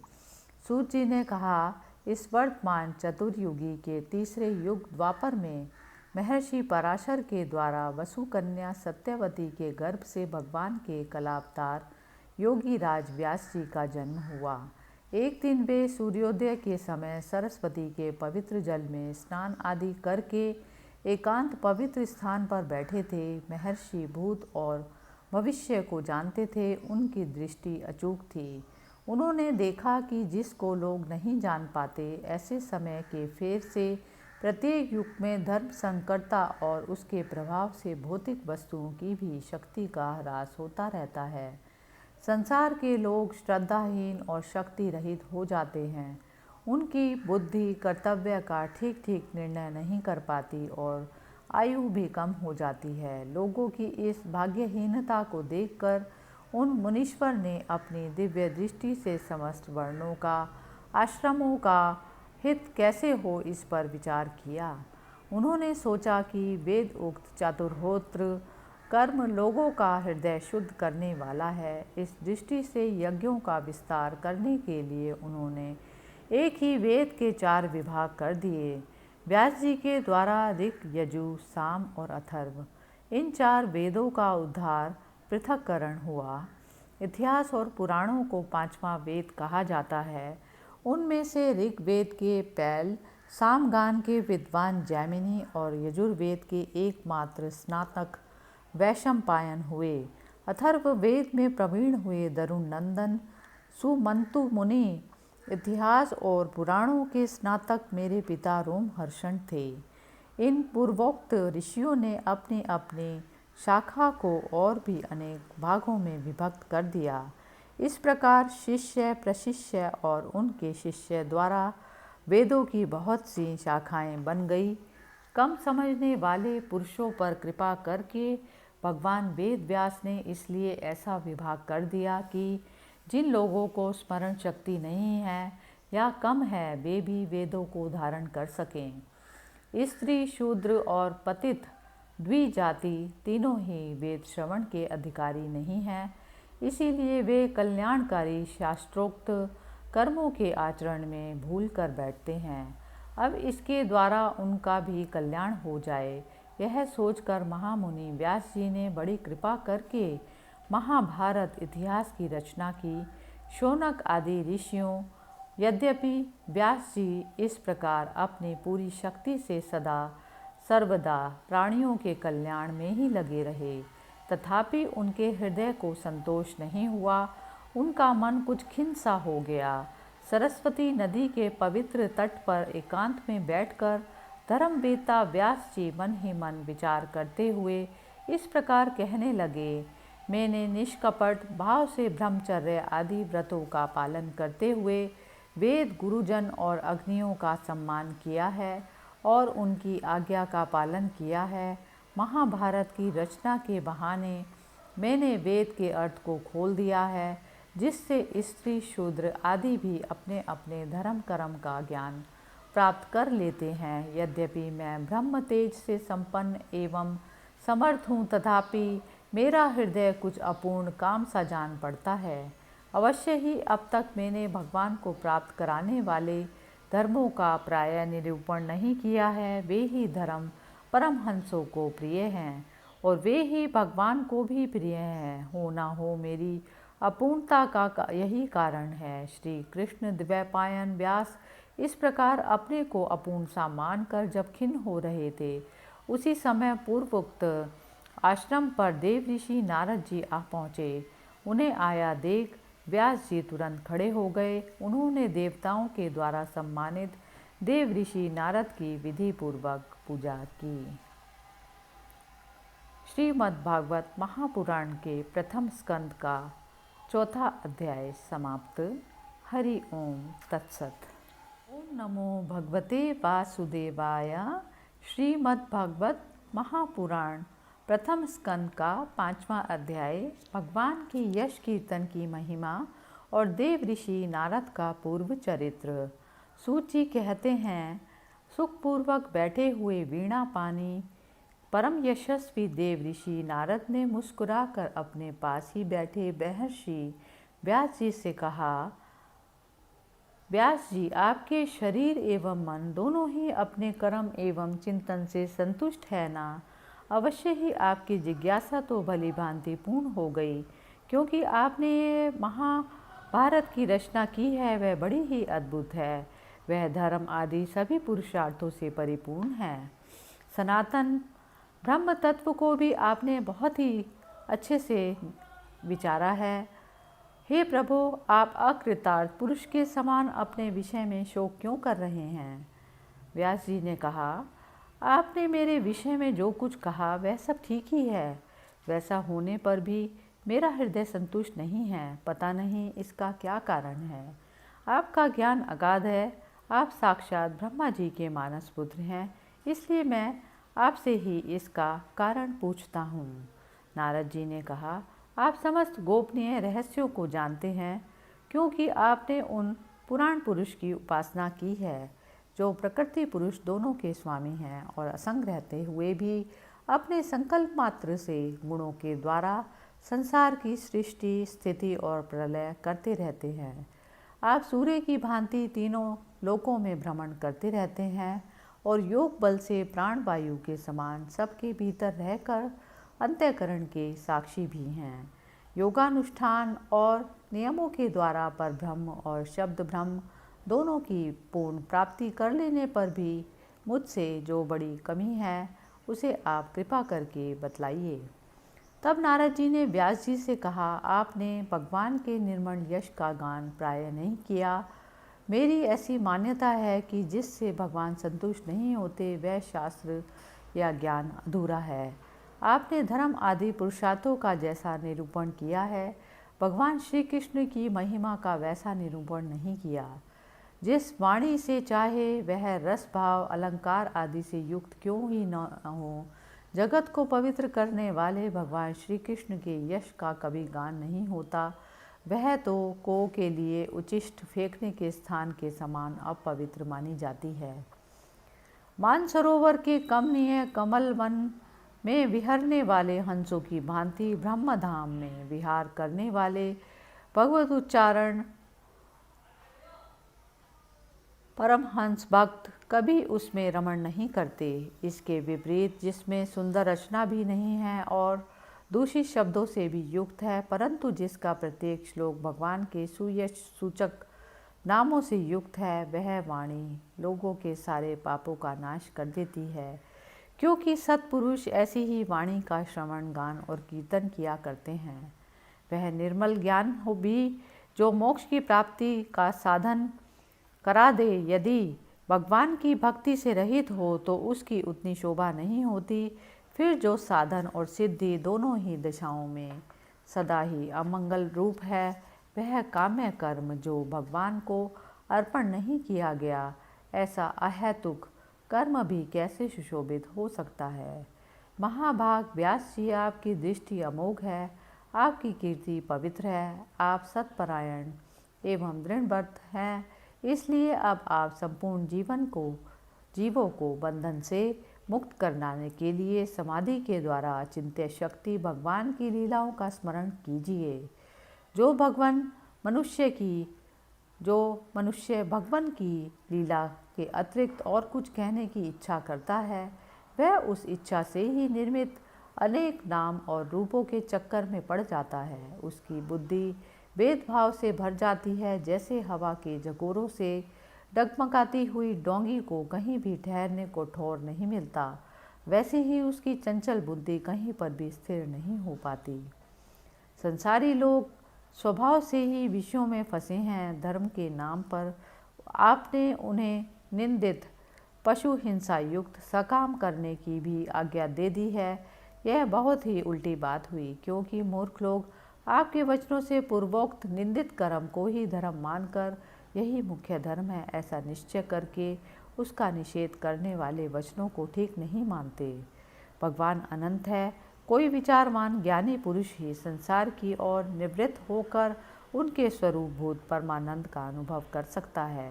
सूत जी ने कहा, इस वर्तमान चतुर्युगी के तीसरे युग द्वापर में महर्षि पराशर के द्वारा वसु कन्या सत्यवती के गर्भ से भगवान के कलावतार योगी राज व्यास जी का जन्म हुआ। एक दिन वे सूर्योदय के समय सरस्वती के पवित्र जल में स्नान आदि करके एकांत पवित्र स्थान पर बैठे थे। महर्षि भूत और भविष्य को जानते थे, उनकी दृष्टि अचूक थी। उन्होंने देखा कि जिसको लोग नहीं जान पाते, ऐसे समय के फेर से प्रत्येक युग में धर्म संकटता और उसके प्रभाव से भौतिक वस्तुओं की भी शक्ति का ह्रास होता रहता है। संसार के लोग श्रद्धाहीन और शक्ति रहित हो जाते हैं। उनकी बुद्धि कर्तव्य का ठीक ठीक निर्णय नहीं कर पाती और आयु भी कम हो जाती है। लोगों की इस भाग्यहीनता को देखकर उन मुनीश्वर ने अपनी दिव्य दृष्टि से समस्त वर्णों का, आश्रमों का हित कैसे हो इस पर विचार किया। उन्होंने सोचा कि वेद उक्त चातुर्होत्र कर्म लोगों का हृदय शुद्ध करने वाला है। इस दृष्टि से यज्ञों का विस्तार करने के लिए उन्होंने एक ही वेद के 4 विभाग कर दिए। व्यास जी के द्वारा ऋक, यजु, साम और अथर्व, इन 4 वेदों का उद्धार पृथक्करण हुआ। इतिहास और पुराणों को 5वां वेद कहा जाता है। उनमें से ऋग्वेद के पैल, सामगान के विद्वान जैमिनी और यजुर्वेद के एकमात्र स्नातक वैशंपायन हुए। अथर्व वेद में प्रवीण हुए दरुण नंदन सुमंतु मुनि इतिहास और पुराणों के स्नातक मेरे पिता रोमहर्षण थे। इन पूर्वोक्त ऋषियों ने अपनी अपनी शाखा को और भी अनेक भागों में विभक्त कर दिया। इस प्रकार शिष्य, प्रशिष्य और उनके शिष्य द्वारा वेदों की बहुत सी शाखाएं बन गई। कम समझने वाले पुरुषों पर कृपा करके भगवान वेद व्यास ने इसलिए ऐसा विभाग कर दिया कि जिन लोगों को स्मरण शक्ति नहीं है या कम है, वे भी वेदों को धारण कर सकें। स्त्री, शूद्र और पतित द्विजाति तीनों ही वेद श्रवण के अधिकारी नहीं हैं। इसीलिए वे कल्याणकारी शास्त्रोक्त कर्मों के आचरण में भूल कर बैठते हैं। अब इसके द्वारा उनका भी कल्याण हो जाए, यह सोचकर महामुनि व्यास जी ने बड़ी कृपा करके महाभारत इतिहास की रचना की। शौनक आदि ऋषियों, यद्यपि व्यास जी इस प्रकार अपनी पूरी शक्ति से सदा सर्वदा प्राणियों के कल्याण में ही लगे रहे, तथापि उनके हृदय को संतोष नहीं हुआ। उनका मन कुछ खिन्न सा हो गया। सरस्वती नदी के पवित्र तट पर एकांत में बैठकर धर्मवेत्ता व्यास जी मन ही मन विचार करते हुए इस प्रकार कहने लगे, मैंने निष्कपट भाव से ब्रह्मचर्य आदि व्रतों का पालन करते हुए वेद, गुरुजन और अग्नियों का सम्मान किया है और उनकी आज्ञा का पालन किया है। महाभारत की रचना के बहाने मैंने वेद के अर्थ को खोल दिया है, जिससे स्त्री, शूद्र आदि भी अपने अपने धर्म कर्म का ज्ञान प्राप्त कर लेते हैं। यद्यपि मैं ब्रह्म तेज से संपन्न एवं समर्थ हूँ, तथापि मेरा हृदय कुछ अपूर्ण काम सा जान पड़ता है। अवश्य ही अब तक मैंने भगवान को प्राप्त कराने वाले धर्मों का प्राय निरूपण नहीं किया है। वे ही धर्म परमहंसों को प्रिय हैं और वे ही भगवान को भी प्रिय हैं। हो ना हो मेरी अपूर्णता का यही कारण है। श्री कृष्ण द्वैपायन व्यास इस प्रकार अपने को अपूर्ण सा मानकर जब खिन्न हो रहे थे, उसी समय पूर्वोक्त आश्रम पर देव ऋषि नारद जी आ पहुँचे। उन्हें आया देख व्यास जी तुरंत खड़े हो गए। उन्होंने देवताओं के द्वारा सम्मानित देव ऋषि नारद की विधि पूर्वक पूजा की। श्रीमद् भागवत महापुराण के प्रथम स्कंद का 4था अध्याय समाप्त। हरि ओम तत्सत। ओम नमो भगवते वासुदेवाय। श्रीमद् भागवत महापुराण प्रथम स्कंद का 5वां अध्याय भगवान के यश कीर्तन की महिमा और देव ऋषि नारद का पूर्व चरित्र। सूत जी कहते हैं, सुखपूर्वक बैठे हुए वीणा पानी परम यशस्वी देव ऋषि नारद ने मुस्कुराकर अपने पास ही बैठे महर्षि व्यास जी से कहा, व्यास जी, आपके शरीर एवं मन दोनों ही अपने कर्म एवं चिंतन से संतुष्ट है ना? अवश्य ही आपकी जिज्ञासा तो भली भांति पूर्ण हो गई, क्योंकि आपने ये महाभारत की रचना की है वह बड़ी ही अद्भुत है। वह धर्म आदि सभी पुरुषार्थों से परिपूर्ण है। सनातन ब्रह्म तत्व को भी आपने बहुत ही अच्छे से विचारा है। हे प्रभु, आप अकृतार्थ पुरुष के समान अपने विषय में शोक क्यों कर रहे हैं? व्यास जी ने कहा, आपने मेरे विषय में जो कुछ कहा वह सब ठीक ही है। वैसा होने पर भी मेरा हृदय संतुष्ट नहीं है। पता नहीं इसका क्या कारण है। आपका ज्ञान अगाध है। आप साक्षात ब्रह्मा जी के मानस पुत्र हैं, इसलिए मैं आपसे ही इसका कारण पूछता हूँ। नारद जी ने कहा, आप समस्त गोपनीय रहस्यों को जानते हैं, क्योंकि आपने उन पुराण पुरुष की उपासना की है जो प्रकृति पुरुष दोनों के स्वामी हैं और असंग रहते हुए भी अपने संकल्प मात्र से गुणों के द्वारा संसार की सृष्टि, स्थिति और प्रलय करते रहते हैं। आप सूर्य की भांति तीनों लोकों में भ्रमण करते रहते हैं और योग बल से प्राण वायु के समान सबके भीतर रहकर अंतःकरण के साक्षी भी हैं। योगानुष्ठान और नियमों के द्वारा परब्रह्म और शब्द ब्रह्म दोनों की पूर्ण प्राप्ति कर लेने पर भी मुझसे जो बड़ी कमी है उसे आप कृपा करके बतलाइए। तब नारद जी ने व्यास जी से कहा, आपने भगवान के निर्मल यश का गान प्राय नहीं किया। मेरी ऐसी मान्यता है कि जिससे भगवान संतुष्ट नहीं होते वह शास्त्र या ज्ञान अधूरा है। आपने धर्म आदि पुरुषार्थों का जैसा निरूपण किया है, भगवान श्री कृष्ण की महिमा का वैसा निरूपण नहीं किया। जिस वाणी से चाहे वह रस भाव अलंकार आदि से युक्त क्यों ही न हो, जगत को पवित्र करने वाले भगवान श्री कृष्ण के यश का कभी गान नहीं होता। वह तो को के लिए उचिष्ट फेंकने के स्थान के समान अपवित्र मानी जाती है। मानसरोवर के कमनीय कमल वन में विहरने वाले हंसों की भांति ब्रह्मधाम में विहार करने वाले भगवत उच्चारण परमहंस भक्त कभी उसमें रमण नहीं करते। इसके विपरीत जिसमें सुंदर रचना भी नहीं है और दूषित शब्दों से भी युक्त है, परंतु जिसका प्रत्येक श्लोक भगवान के सुयश सूचक नामों से युक्त है, वह वाणी लोगों के सारे पापों का नाश कर देती है, क्योंकि सत्पुरुष ऐसी ही वाणी का श्रवण गान और कीर्तन किया करते हैं। वह निर्मल ज्ञान हो भी जो मोक्ष की प्राप्ति का साधन करा दे, यदि भगवान की भक्ति से रहित हो तो उसकी उतनी शोभा नहीं होती। फिर जो साधन और सिद्धि दोनों ही दिशाओं में सदा ही अमंगल रूप है, वह काम्य कर्म जो भगवान को अर्पण नहीं किया गया, ऐसा अहेतुक कर्म भी कैसे सुशोभित हो सकता है। महाभाग व्यास जी, आपकी दृष्टि अमोघ है, आपकी कीर्ति पवित्र है, आप सत्परायण एवं दृढ़व्रत हैं। इसलिए अब आप संपूर्ण जीवों को बंधन से मुक्त कराने के लिए समाधि के द्वारा अचिंत्य शक्ति भगवान की लीलाओं का स्मरण कीजिए। जो मनुष्य भगवान की लीला के अतिरिक्त और कुछ कहने की इच्छा करता है, वह उस इच्छा से ही निर्मित अनेक नाम और रूपों के चक्कर में पड़ जाता है। उसकी बुद्धि भेदभाव से भर जाती है। जैसे हवा के झकोरों से डगमगाती हुई डोंगी को कहीं भी ठहरने को ठौर नहीं मिलता, वैसे ही उसकी चंचल बुद्धि कहीं पर भी स्थिर नहीं हो पाती। संसारी लोग स्वभाव से ही विषयों में फंसे हैं। धर्म के नाम पर आपने उन्हें निंदित पशु हिंसा युक्त सकाम करने की भी आज्ञा दे दी है। यह बहुत ही उल्टी बात हुई, क्योंकि मूर्ख लोग आपके वचनों से पूर्वोक्त निंदित कर्म को ही धर्म मानकर यही मुख्य धर्म है ऐसा निश्चय करके उसका निषेध करने वाले वचनों को ठीक नहीं मानते। भगवान अनंत है। कोई विचारवान ज्ञानी पुरुष ही संसार की ओर निवृत्त होकर उनके स्वरूपभूत परमानंद का अनुभव कर सकता है।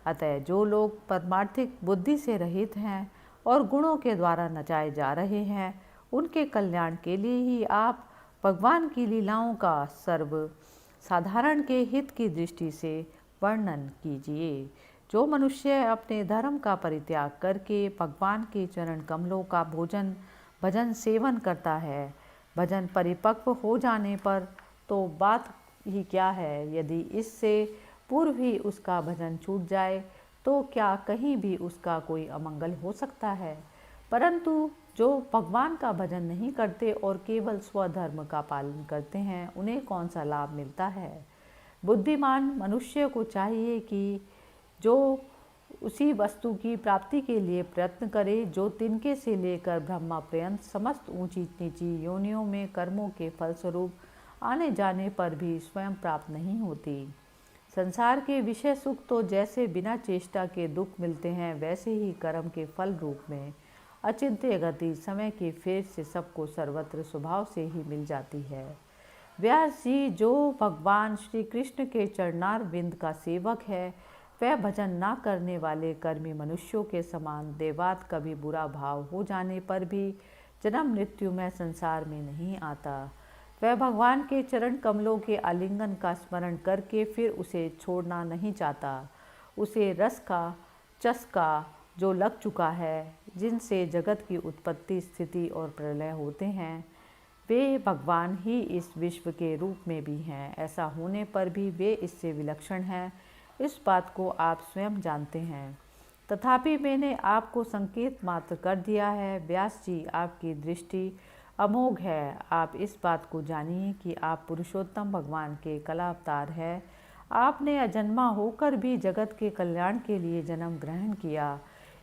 अतः जो लोग परमार्थिक बुद्धि से रहित हैं, और गुणों के द्वारा नचाए जा रहे हैं, उनके कल्याण के लिए ही आप भगवान की लीलाओं का सर्व साधारण के हित की दृष्टि से वर्णन कीजिए। जो मनुष्य अपने धर्म का परित्याग करके भगवान के चरण कमलों का भजन सेवन करता है, भजन परिपक्व हो जाने पर तो बात ही क्या है, यदि इससे पूर्व ही उसका भजन छूट जाए तो क्या कहीं भी उसका कोई अमंगल हो सकता है। परंतु जो भगवान का भजन नहीं करते और केवल स्वधर्म का पालन करते हैं, उन्हें कौन सा लाभ मिलता है। बुद्धिमान मनुष्य को चाहिए कि जो उसी वस्तु की प्राप्ति के लिए प्रयत्न करे जो तिनके से लेकर ब्रह्मा पर्यंत समस्त ऊंची नीची योनियों में कर्मों के फलस्वरूप आने जाने पर भी स्वयं प्राप्त नहीं होती। संसार के विषय सुख तो जैसे बिना चेष्टा के दुख मिलते हैं, वैसे ही कर्म के फल रूप में अचिंत्य गति समय के फेर से सबको सर्वत्र स्वभाव से ही मिल जाती है। व्यास जी जो भगवान श्री कृष्ण के चरणार बिंद का सेवक है, वह भजन ना करने वाले कर्मी मनुष्यों के समान देवात कभी बुरा भाव हो जाने पर भी जन्म मृत्यु में संसार में नहीं आता। वह भगवान के चरण कमलों के आलिंगन का स्मरण करके फिर उसे छोड़ना नहीं चाहता। उसे रस का चस्का जो लग चुका है, जिनसे जगत की उत्पत्ति स्थिति और प्रलय होते हैं, वे भगवान ही इस विश्व के रूप में भी हैं। ऐसा होने पर भी वे इससे विलक्षण हैं, इस बात को आप स्वयं जानते हैं। तथापि मैंने आपको संकेत मात्र कर दिया है। व्यास जी, आपकी दृष्टि अमोघ है। आप इस बात को जानिए कि आप पुरुषोत्तम भगवान के कला अवतार हैं। आपने अजन्मा होकर भी जगत के कल्याण के लिए जन्म ग्रहण किया,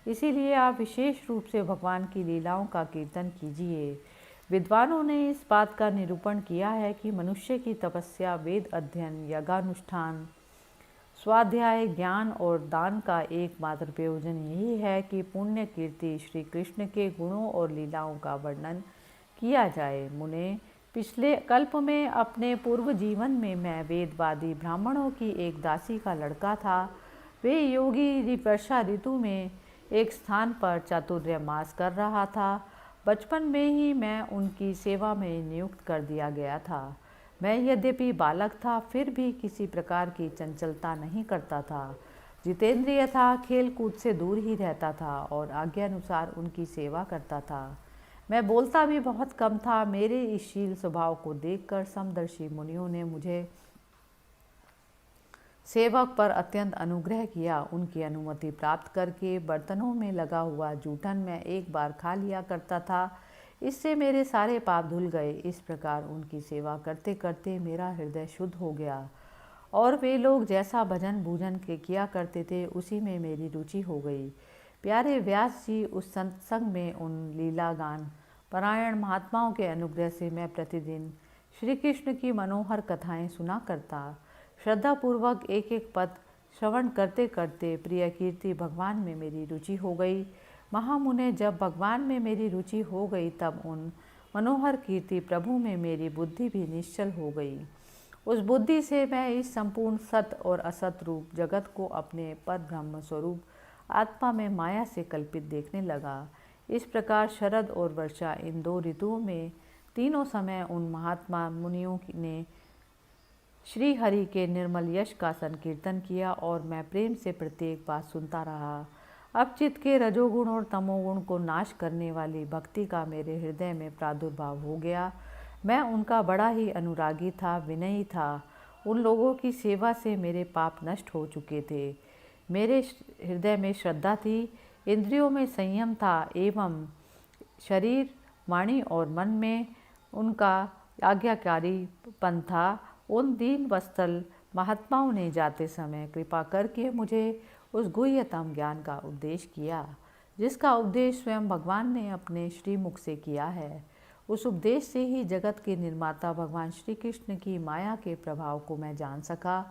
इसीलिए आप विशेष रूप से भगवान की लीलाओं का कीर्तन कीजिए। विद्वानों ने इस बात का निरूपण किया है कि मनुष्य की तपस्या, वेद अध्ययन, यज्ञानुष्ठान, स्वाध्याय, ज्ञान और दान का एकमात्र प्रयोजन यही है कि पुण्य कीर्ति श्री कृष्ण के गुणों और लीलाओं का वर्णन किया जाए। मुने, पिछले कल्प में अपने पूर्व जीवन में मैं वेदवादी ब्राह्मणों की एक दासी का लड़का था। वे योगी वर्षा ऋतु में एक स्थान पर चातुर्मास कर रहा था। बचपन में ही मैं उनकी सेवा में नियुक्त कर दिया गया था। मैं यद्यपि बालक था, फिर भी किसी प्रकार की चंचलता नहीं करता था। जितेंद्रिय था, खेल कूद से दूर ही रहता था और आज्ञानुसार उनकी सेवा करता था। मैं बोलता भी बहुत कम था। मेरे इस शील स्वभाव को देखकर समदर्शी मुनियों ने मुझे सेवक पर अत्यंत अनुग्रह किया। उनकी अनुमति प्राप्त करके बर्तनों में लगा हुआ जूठन मैं एक बार खा लिया करता था। इससे मेरे सारे पाप धुल गए। इस प्रकार उनकी सेवा करते करते मेरा हृदय शुद्ध हो गया और वे लोग जैसा भजन भूजन के किया करते थे, उसी में मेरी रुचि हो गई। प्यारे व्यास जी, उस सत्संग में उन लीला गान परायण महात्माओं के अनुग्रह से मैं प्रतिदिन श्री कृष्ण की मनोहर कथाएं सुना करता। श्रद्धापूर्वक एक एक पद श्रवण करते करते प्रिय कीर्ति भगवान में मेरी रुचि हो गई। महामुने, जब भगवान में मेरी रुचि हो गई तब उन मनोहर कीर्ति प्रभु में मेरी बुद्धि भी निश्चल हो गई। उस बुद्धि से मैं इस संपूर्ण सत और असत रूप जगत को अपने पर ब्रह्म स्वरूप आत्मा में माया से कल्पित देखने लगा। इस प्रकार शरद और वर्षा, इन दो ऋतुओं में तीनों समय उन महात्मा मुनियों ने श्री हरि के निर्मल यश का संकीर्तन किया और मैं प्रेम से प्रत्येक बात सुनता रहा। अब चित्त के रजोगुण और तमोगुण को नाश करने वाली भक्ति का मेरे हृदय में प्रादुर्भाव हो गया। मैं उनका बड़ा ही अनुरागी था, विनयी था। उन लोगों की सेवा से मेरे पाप नष्ट हो चुके थे। मेरे हृदय में श्रद्धा थी, इंद्रियों में संयम था एवं शरीर, वाणी और मन में उनका आज्ञाकारीपन था। उन दीन वत्सल महात्माओं ने जाते समय कृपा करके मुझे उस गुह्यतम ज्ञान का उपदेश किया, जिसका उपदेश स्वयं भगवान ने अपने श्रीमुख से किया है। उस उपदेश से ही जगत के निर्माता भगवान श्री कृष्ण की माया के प्रभाव को मैं जान सका,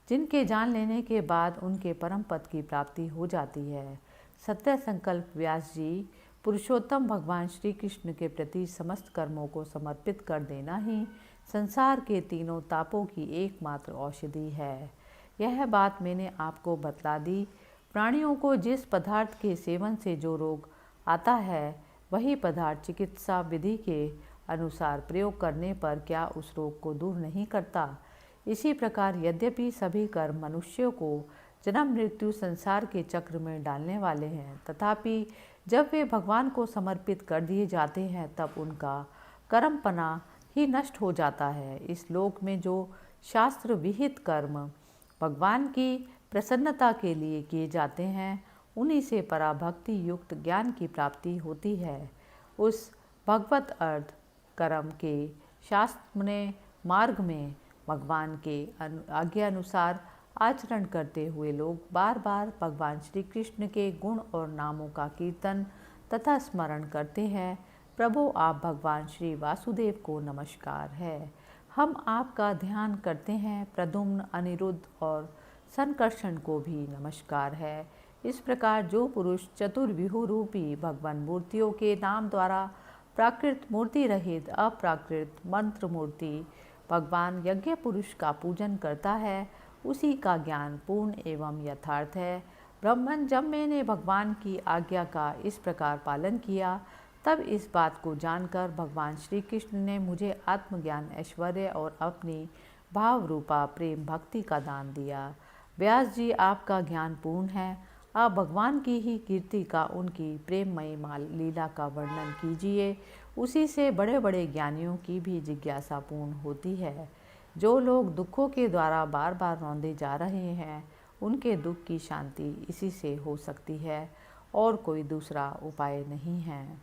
जिनके जान लेने के बाद उनके परम पद की प्राप्ति हो जाती है। सत्य संकल्प व्यास जी, पुरुषोत्तम भगवान श्री कृष्ण के प्रति समस्त कर्मों को समर्पित कर देना ही संसार के तीनों तापों की एकमात्र औषधि है। यह बात मैंने आपको बतला दी। प्राणियों को जिस पदार्थ के सेवन से जो रोग आता है वही पदार्थ चिकित्सा विधि के अनुसार प्रयोग करने पर क्या उस रोग को दूर नहीं करता। इसी प्रकार यद्यपि सभी कर्म मनुष्यों को जन्म मृत्यु संसार के चक्र में डालने वाले हैं, तथापि जब वे भगवान को समर्पित कर दिए जाते हैं तब उनका कर्मपना ही नष्ट हो जाता है। इस लोक में जो शास्त्र विहित कर्म भगवान की प्रसन्नता के लिए किए जाते हैं, उन्हीं से पराभक्ति युक्त ज्ञान की प्राप्ति होती है। उस भगवत अर्थ कर्म के शास्त्र मार्ग में भगवान के आज्ञा अनुसार आचरण करते हुए लोग बार बार भगवान श्री कृष्ण के गुण और नामों का कीर्तन तथा स्मरण करते हैं। प्रभु आप भगवान श्री वासुदेव को नमस्कार है। हम आपका ध्यान करते हैं। प्रद्युम्न, अनिरुद्ध और संकर्षण को भी नमस्कार है। इस प्रकार जो पुरुष चतुर्व्यूह रूपी भगवान मूर्तियों के नाम द्वारा प्राकृत मूर्ति रहित अप्राकृत मंत्र मूर्ति भगवान यज्ञ पुरुष का पूजन करता है, उसी का ज्ञान पूर्ण एवं यथार्थ है। ब्रह्मन, जब मैंने भगवान की आज्ञा का इस प्रकार पालन किया, तब इस बात को जानकर भगवान श्री कृष्ण ने मुझे आत्मज्ञान, ऐश्वर्य और अपनी भाव रूपा प्रेम भक्ति का दान दिया। व्यास जी, आपका ज्ञान पूर्ण है। आप भगवान की ही कीर्ति का, उनकी प्रेममयी लीला का वर्णन कीजिए। उसी से बड़े बड़े ज्ञानियों की भी जिज्ञासा पूर्ण होती है। जो लोग दुखों के द्वारा बार बार रौंदे जा रहे हैं, उनके दुख की शांति इसी से हो सकती है और कोई दूसरा उपाय नहीं है।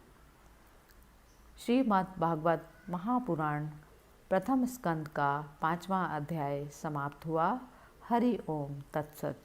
श्रीमद् भागवत महापुराण प्रथम स्कंद का 5वां अध्याय समाप्त हुआ। हरि ओम तत्सत।